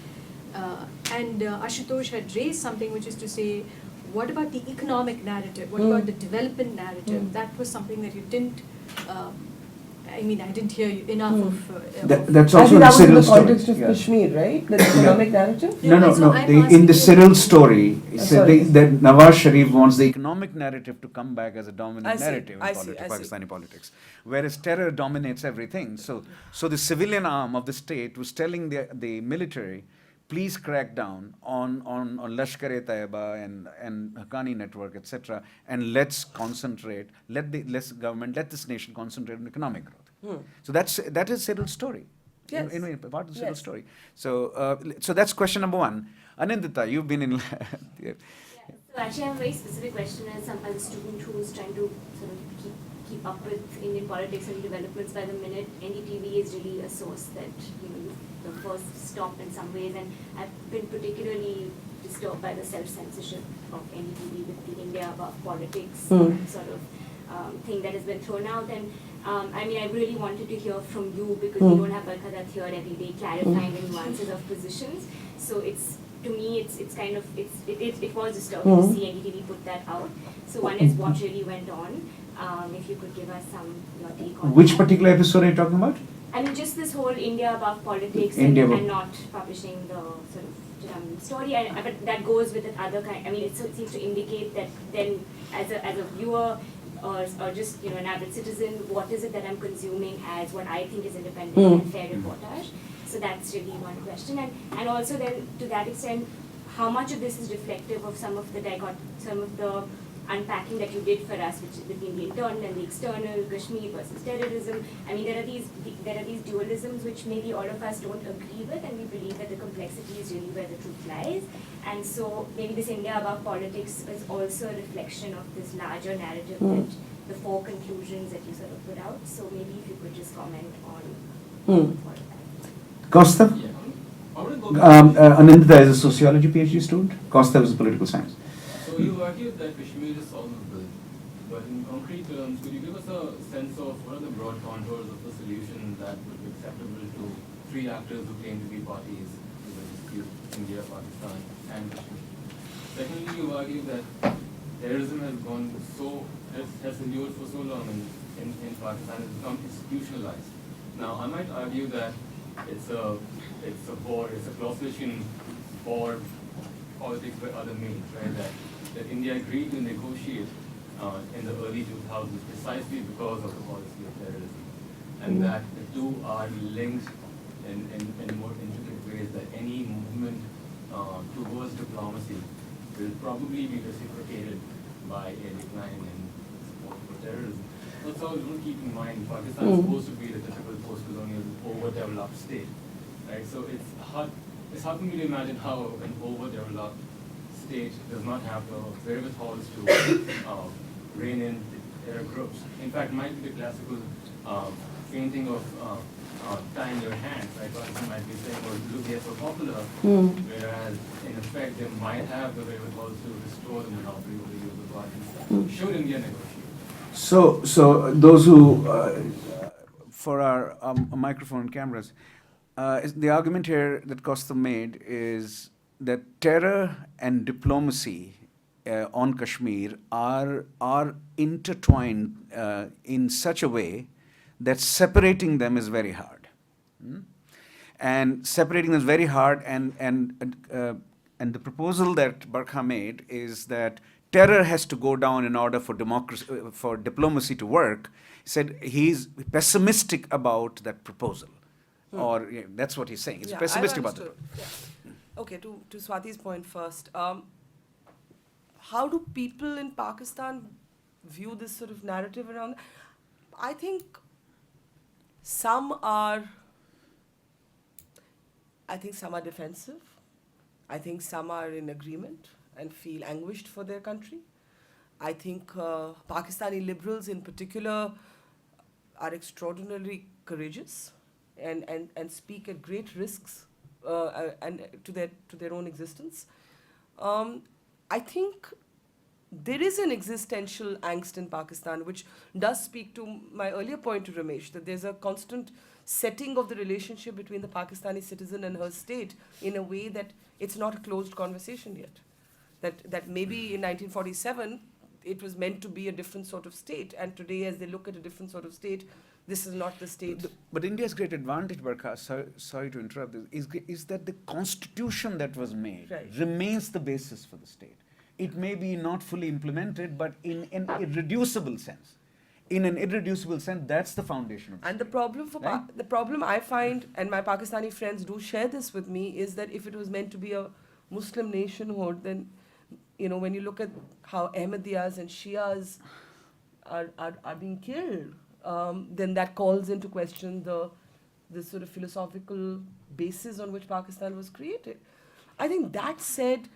And Ashutosh had raised something, which is to say, what about the economic narrative? What about the development narrative? That was something that you didn't. I didn't hear you enough of. That's I also think in the that was in Cyril the context story. of Kashmir, right? The economic narrative? No. I'm In the asking Cyril you- story, sorry. that Nawaz Sharif wants the economic narrative to come back as a dominant I see, narrative in I see. Pakistani politics, whereas terror dominates everything. So the civilian arm of the state was telling the military, please crack down on Lashkar-e-Taiba and Haqqani network, etc., and let's concentrate. Let this nation concentrate on economic growth. So that is Cyril's story. Yes. In part of Cyril's Yes. story. So that's question number 1. Anindita, you've been in. Yeah. So actually, I have a very specific question as a student who's trying to sort of keep up with Indian politics and developments by the minute. NDTV is really a source that the first stop in some ways, and I've been particularly disturbed by the self-censorship of NDTV with the India above politics sort of thing that has been thrown out. And I really wanted to hear from you, because we don't have Barkha Dutt here every day clarifying the nuances of positions. So to me, it was disturbing to see NDTV put that out. So one is what really went on. If you could give us your take on Which that. particular episode are you talking about? Just this whole India above politics India and above. not publishing the sort of story. But that goes with the other kind. It seems to indicate that then, as a viewer or just an avid citizen, what is it that I'm consuming as what I think is independent and fair reportage? So that's really one question. And also then, to that extent, how much of this is reflective of some of the unpacking that you did for us, which is between the internal and the external, Kashmir versus terrorism. There are these dualisms which maybe all of us don't agree with, and we believe that the complexity is really where the truth lies. And so maybe this India above politics is also a reflection of this larger narrative that the 4 conclusions that you sort of put out. So maybe if you could just comment on all of that. Costa? Yeah. I want to go back. Anindita is a sociology PhD student. Costa was political science. So you argued that Kashmir is solvable, but in concrete terms, could you give us a sense of what are the broad contours of the solution that would be acceptable to 3 actors who claim to be parties to the dispute, India, Pakistan, and Kashmir. Secondly, you argue that terrorism has endured for so long in Pakistan, it's become institutionalized. Now, I might argue that it's a clausewician for politics by other means, right? That India agreed to negotiate in the early 2000s precisely because of the policy of terrorism, and that the two are linked in more intricate ways. That any movement towards diplomacy will probably be reciprocated by a decline in support for terrorism. Also, don't keep in mind, Pakistan is supposed to be the typical post-colonial overdeveloped state, right? So it's hard for me to imagine how an overdeveloped state does not have the wherewithal to rein in terror groups. In fact, it might be the classical painting of tying your hands, right? Pakistan might be saying, well, look, they're so popular, whereas in effect they might have the wherewithal to restore the monopoly over the use of violence. Should India negotiate? So those who, for our microphone and cameras, the argument here that Costa made is that terror and diplomacy on Kashmir are intertwined in such a way that separating them is very hard. And separating them is very hard, and the proposal that Barkha made is that terror has to go down in order for diplomacy to work. He said he's pessimistic about that proposal. Or that's what he's saying. He's pessimistic about it. Okay, to Swati's point first. How do people in Pakistan view this sort of narrative around? I think some are defensive. I think some are in agreement and feel anguished for their country. I think Pakistani liberals in particular are extraordinarily courageous and speak at great risks and to their own existence. I think there is an existential angst in Pakistan, which does speak to my earlier point to Ramesh, that there's a constant setting of the relationship between the Pakistani citizen and her state in a way that it's not a closed conversation yet. That maybe in 1947 it was meant to be a different sort of state, and today as they look at a different sort of state, this is not the state. But India's great advantage, Barkha, sorry to interrupt, is that the constitution that was made remains the basis for the state. It may be not fully implemented, but in an irreducible sense. In an irreducible sense, that's the foundation of the And state. the problem the problem I find, and my Pakistani friends do share this with me, is that if it was meant to be a Muslim nationhood, then when you look at how Ahmadiyas and Shias are being killed, then that calls into question the sort of philosophical basis on which Pakistan was created. I think that said,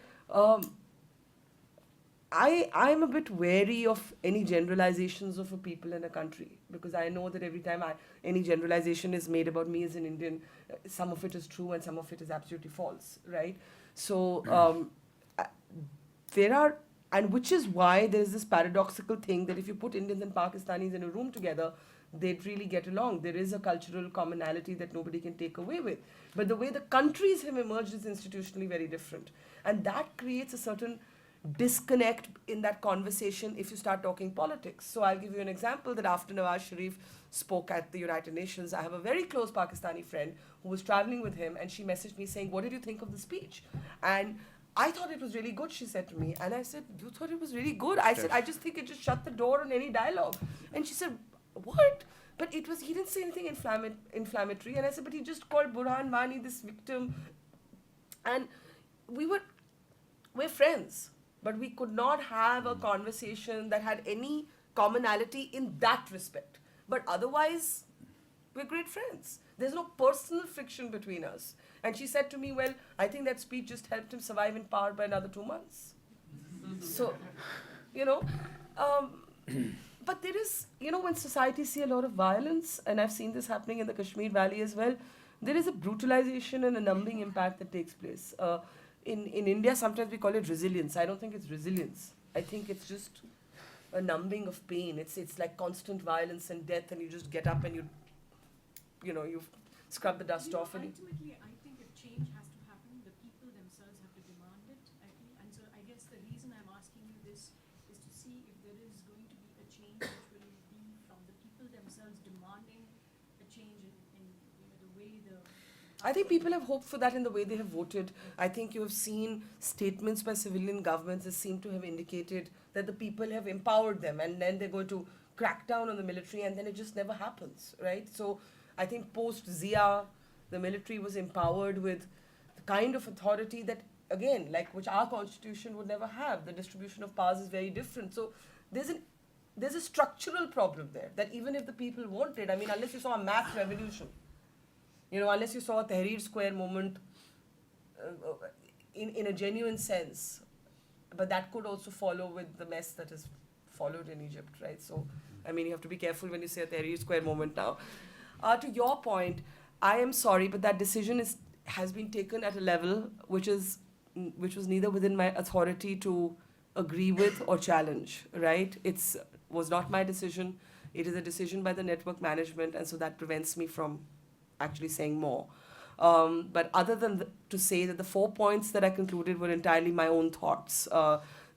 I'm a bit wary of any generalizations of a people in a country, because I know that every time any generalization is made about me as an Indian, some of it is true and some of it is absolutely false, right? So and which is why there is this paradoxical thing that if you put Indians and Pakistanis in a room together, they'd really get along. There is a cultural commonality that nobody can take away with. But the way the countries have emerged is institutionally very different. And that creates a certain disconnect in that conversation if you start talking politics. So I'll give you an example that after Nawaz Sharif spoke at the United Nations, I have a very close Pakistani friend who was traveling with him, and she messaged me saying, "What did you think of the speech?" And I thought it was really good, she said to me. And I said, "You thought it was really good?" I said, "I just think it just shut the door on any dialogue." And she said, "What?" But he didn't say anything inflammatory. And I said, "But he just called Burhan Wani this victim." And we're friends, but we could not have a conversation that had any commonality in that respect. But otherwise, we're great friends. There's no personal friction between us. And she said to me, "Well, I think that speech just helped him survive in power by another 2 months." So, but there is, when societies see a lot of violence, and I've seen this happening in the Kashmir Valley as well, there is a brutalization and a numbing impact that takes place. In India, sometimes we call it resilience. I don't think it's resilience. I think it's just a numbing of pain. It's like constant violence and death, and you just get up and you scrub the dust off. Ultimately, I think if change has to happen, the change which will be from the people themselves demanding a change in the way the... I think people have hoped for that in the way they have voted. I think you have seen statements by civilian governments that seem to have indicated that the people have empowered them, and then they're going to crack down on the military, and then it just never happens, right? So I think post Zia, the military was empowered with the kind of authority that, again, like which our constitution would never have. The distribution of powers is very different. So there's a structural problem there, that even if the people wanted, I mean, unless you saw a mass revolution, unless you saw a Tahrir Square movement in a genuine sense, but that could also follow with the mess that is followed in Egypt, right? So, I mean, you have to be careful when you say a Tahrir Square moment now. To your point, I am sorry, but that decision has been taken at a level which was neither within my authority to agree with or challenge, right? It was not my decision. It is a decision by the network management, and so that prevents me from actually saying more. But other than to say that the 4 points that I concluded were entirely my own thoughts.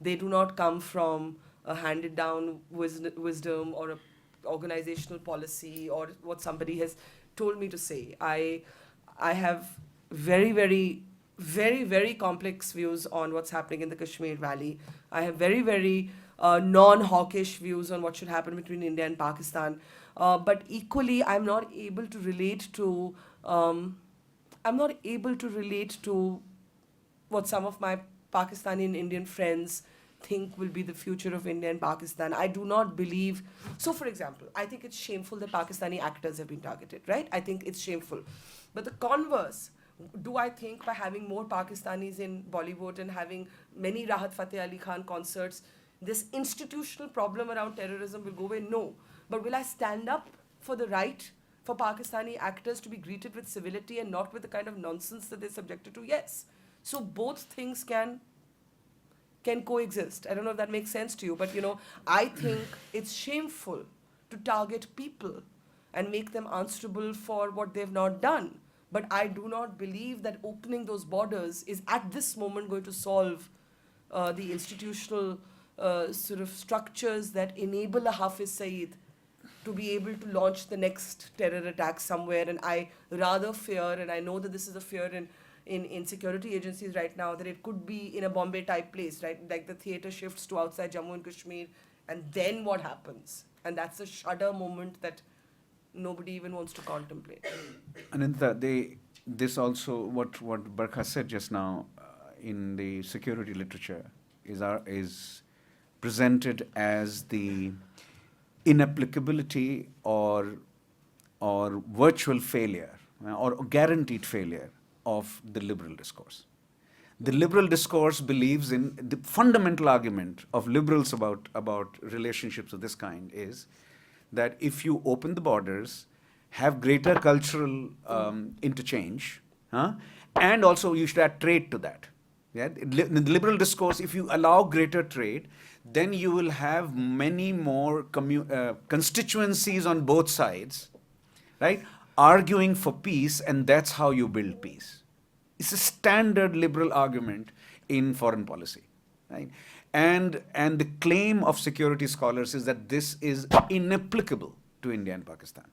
They do not come from a handed down wisdom or a organizational policy or what somebody has told me to say. I have very, very, very, very complex views on what's happening in the Kashmir Valley. I have very, very non-hawkish views on what should happen between India and Pakistan. But equally, I'm not able to relate to what some of my Pakistani and Indian friends think will be the future of India and Pakistan. I do not believe. So, for example, I think it's shameful that Pakistani actors have been targeted, right? I think it's shameful. But the converse, do I think by having more Pakistanis in Bollywood and having many Rahat Fateh Ali Khan concerts, this institutional problem around terrorism will go away? No. But will I stand up for the right for Pakistani actors to be greeted with civility and not with the kind of nonsense that they're subjected to? Yes. So both things can coexist. I don't know if that makes sense to you, but I think it's shameful to target people and make them answerable for what they've not done. But I do not believe that opening those borders is at this moment going to solve the institutional sort of structures that enable a Hafiz Saeed to be able to launch the next terror attack somewhere. And I rather fear, and I know that this is a fear in security agencies right now, that it could be in a Bombay type place, right? Like the theater shifts to outside Jammu and Kashmir, and then what happens? And that's a shudder moment that nobody even wants to contemplate. Anantha, this also, what Barkha said just now in the security literature is presented as the inapplicability or virtual failure or guaranteed failure of the liberal discourse. The liberal discourse believes in the fundamental argument of liberals about relationships of this kind is that if you open the borders, have greater cultural interchange, and also you should add trade to that. Yeah? In the liberal discourse, if you allow greater trade, then you will have many more constituencies on both sides, right, arguing for peace, and that's how you build peace. It's a standard liberal argument in foreign policy, right? And the claim of security scholars is that this is inapplicable to India and Pakistan.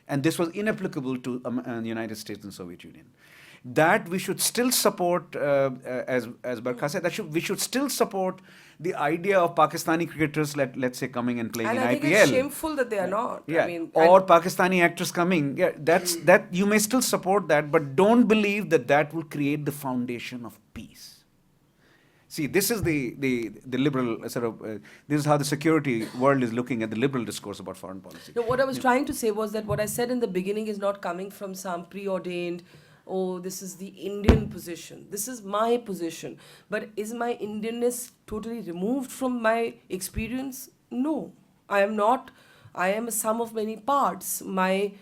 And this was inapplicable to the United States and Soviet Union. That we should still support, as Barkha said, we should still support the idea of Pakistani cricketers, let's say, coming and playing in IPL. And I think it's shameful that they are not. Yeah. I mean, or Pakistani actors coming. Yeah, that you may still support that, but don't believe that will create the foundation of peace. See, this is the liberal sort of, this is how the security world is looking at the liberal discourse about foreign policy. No, what I was trying to say was that what I said in the beginning is not coming from some preordained, oh, this is the Indian position. This is my position. But is my Indianness totally removed from my experience? No, I am not. I am a sum of many parts. My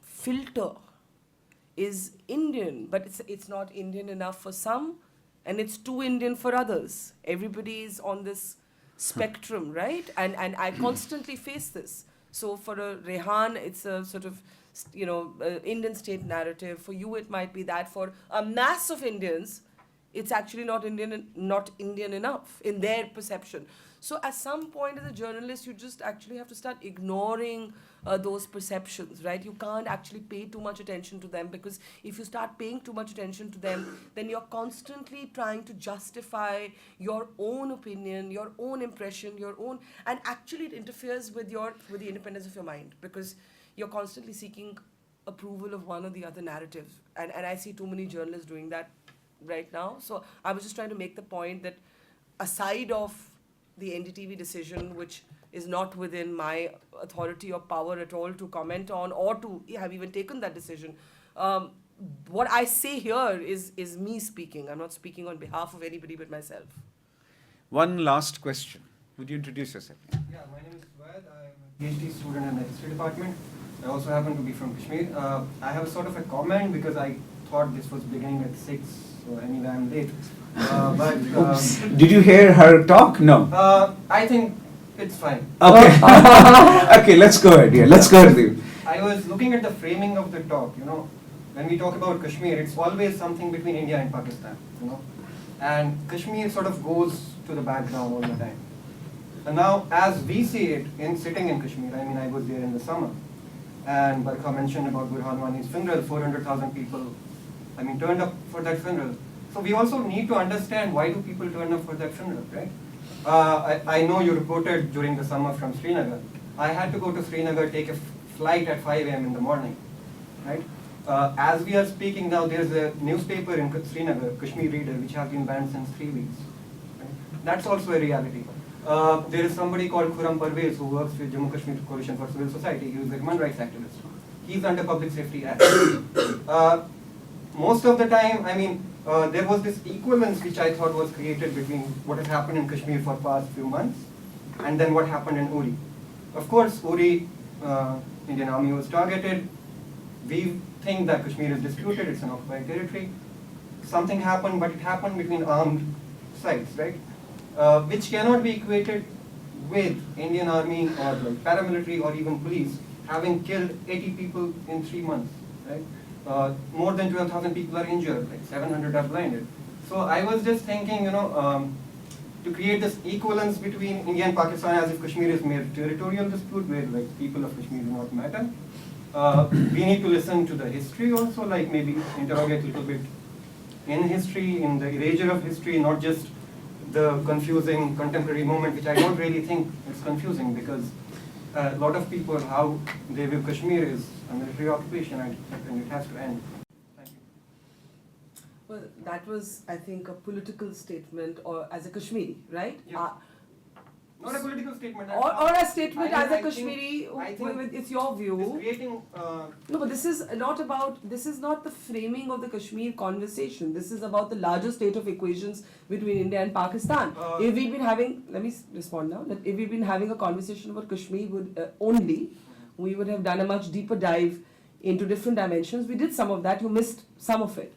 filter is Indian, but it's not Indian enough for some, and it's too Indian for others. Everybody is on this spectrum, right? And I constantly face this. So for a Rehan, it's a sort of, Indian state narrative. For you, it might be that. For a mass of Indians, it's actually not Indian enough in their perception. So at some point as a journalist, you just actually have to start ignoring those perceptions, right? You can't actually pay too much attention to them, because if you start paying too much attention to them, then you're constantly trying to justify your own opinion, your own impression, your own, and actually it interferes with the independence of your mind, because you're constantly seeking approval of one or the other narrative. And I see too many journalists doing that right now. So I was just trying to make the point that aside of the NDTV decision, which is not within my authority or power at all to comment on or to have even taken that decision, what I say here is me speaking. I'm not speaking on behalf of anybody but myself. One last question. Would you introduce yourself? Yeah, my name is Swad. I'm a PhD student in the history department. I also happen to be from Kashmir. I have a sort of a comment because I thought this was beginning at 6, so anyway I'm late. Did you hear her talk? No. I think it's fine. Okay. Okay, let's go ahead. Yeah, let's go ahead. I was looking at the framing of the talk. When we talk about Kashmir, it's always something between India and Pakistan. And Kashmir sort of goes to the background all the time. And now, as we see it in sitting in Kashmir, I mean, I was there in the summer, and Barkha mentioned about Burhan Wani's funeral, 400,000 people, I mean, turned up for that funeral. So we also need to understand why do people turn up for that funeral, right? I know you reported during the summer from Srinagar. I had to go to Srinagar, take a flight at 5 a.m. in the morning, right? As we are speaking now, there's a newspaper in Srinagar, Kashmir Reader, which has been banned since 3 weeks. Right? That's also a reality. There is somebody called Khurram Parvez who works with Jammu Kashmir Coalition for Civil Society. He is a human rights activist. He's under Public Safety Act. Most of the time, I mean, there was this equivalence which I thought was created between what has happened in Kashmir for past few months and then what happened in Uri. Of course, Uri, Indian Army was targeted. We think that Kashmir is disputed, it's an occupied territory. Something happened, but it happened between armed sides, right? Which cannot be equated with Indian Army or like paramilitary or even police having killed 80 people in 3 months, right? More than 12,000 people are injured, like 700 are blinded. So I was just thinking, to create this equivalence between India and Pakistan as if Kashmir is mere territorial dispute where like people of Kashmir do not matter. We need to listen to the history also, like maybe interrogate a little bit in history, in the erasure of history, not just the confusing contemporary moment, which I don't really think is confusing because a lot of people, how they view Kashmir is a military occupation and it has to end. Thank you. Well, that was, I think, a political statement or as a Kashmiri, right? Yeah. Not a political statement. Or a statement as a Kashmiri, I think it's your view. it's creating, No, but this is not the framing of the Kashmir conversation. This is about the larger state of equations between India and Pakistan. If we've been having, let me respond now, that if we've been having a conversation about Kashmir only, we would have done a much deeper dive into different dimensions. We did some of that, you missed some of it.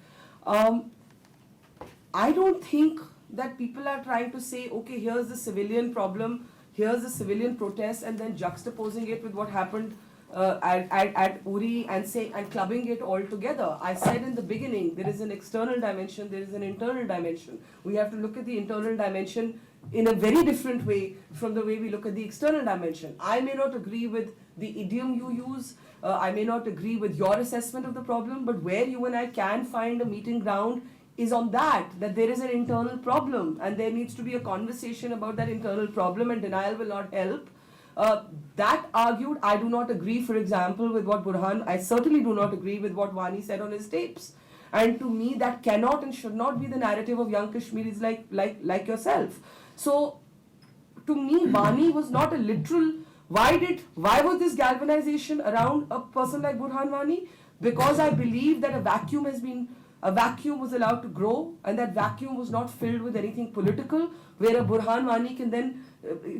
I don't think that people are trying to say, okay, here's the civilian problem, here's the civilian protest, and then juxtaposing it with what happened at Uri and clubbing it all together. I said in the beginning, there is an external dimension, there is an internal dimension. We have to look at the internal dimension in a very different way from the way we look at the external dimension. I may not agree with the idiom you use, I may not agree with your assessment of the problem, but where you and I can find a meeting ground is on that there is an internal problem and there needs to be a conversation about that internal problem, and denial will not help. That argued, I do not agree, for example, with what Burhan, I certainly do not agree with what Wani said on his tapes. And to me, that cannot and should not be the narrative of young Kashmiris like yourself. So, to me, Wani was not a literal, why was this galvanization around a person like Burhan Wani? Because I believe that a vacuum was allowed to grow, and that vacuum was not filled with anything political, where a Burhan Wani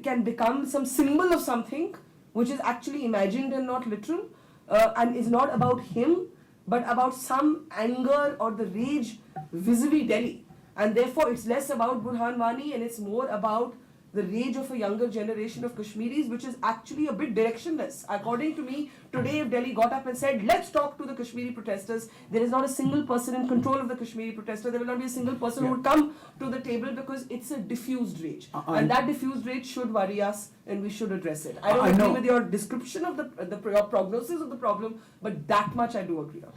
can become some symbol of something which is actually imagined and not literal, and is not about him, but about some anger or the rage vis-a-vis Delhi. And therefore, it's less about Burhan Wani and it's more about the rage of a younger generation of Kashmiris, which is actually a bit directionless. According to me, today if Delhi got up and said, let's talk to the Kashmiri protesters, there is not a single person in control of the Kashmiri protester. There will not be a single person who would come to the table because it's a diffused rage. And that diffused rage should worry us and we should address it. I don't I agree know. with your description of your prognosis of the problem, but that much I do agree on.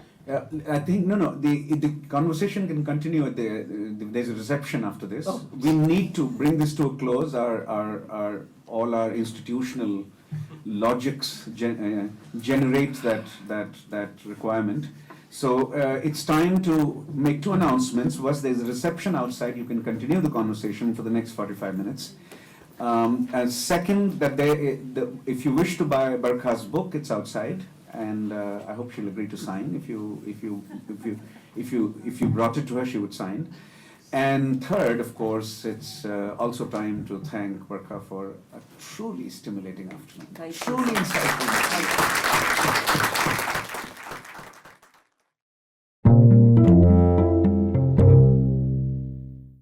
I think the conversation can continue at there's a reception after this. Oh. We need to bring this to a close. All our institutional logics generate that requirement. So it's time to make two announcements. First, there's a reception outside. You can continue the conversation for the next 45 minutes. And second, that if you wish to buy Barkha's book, it's outside. And I hope she'll agree to sign. If you brought it to her, she would sign. And third, of course, it's also time to thank Barkha for a truly stimulating afternoon. Thank you. Truly insightful.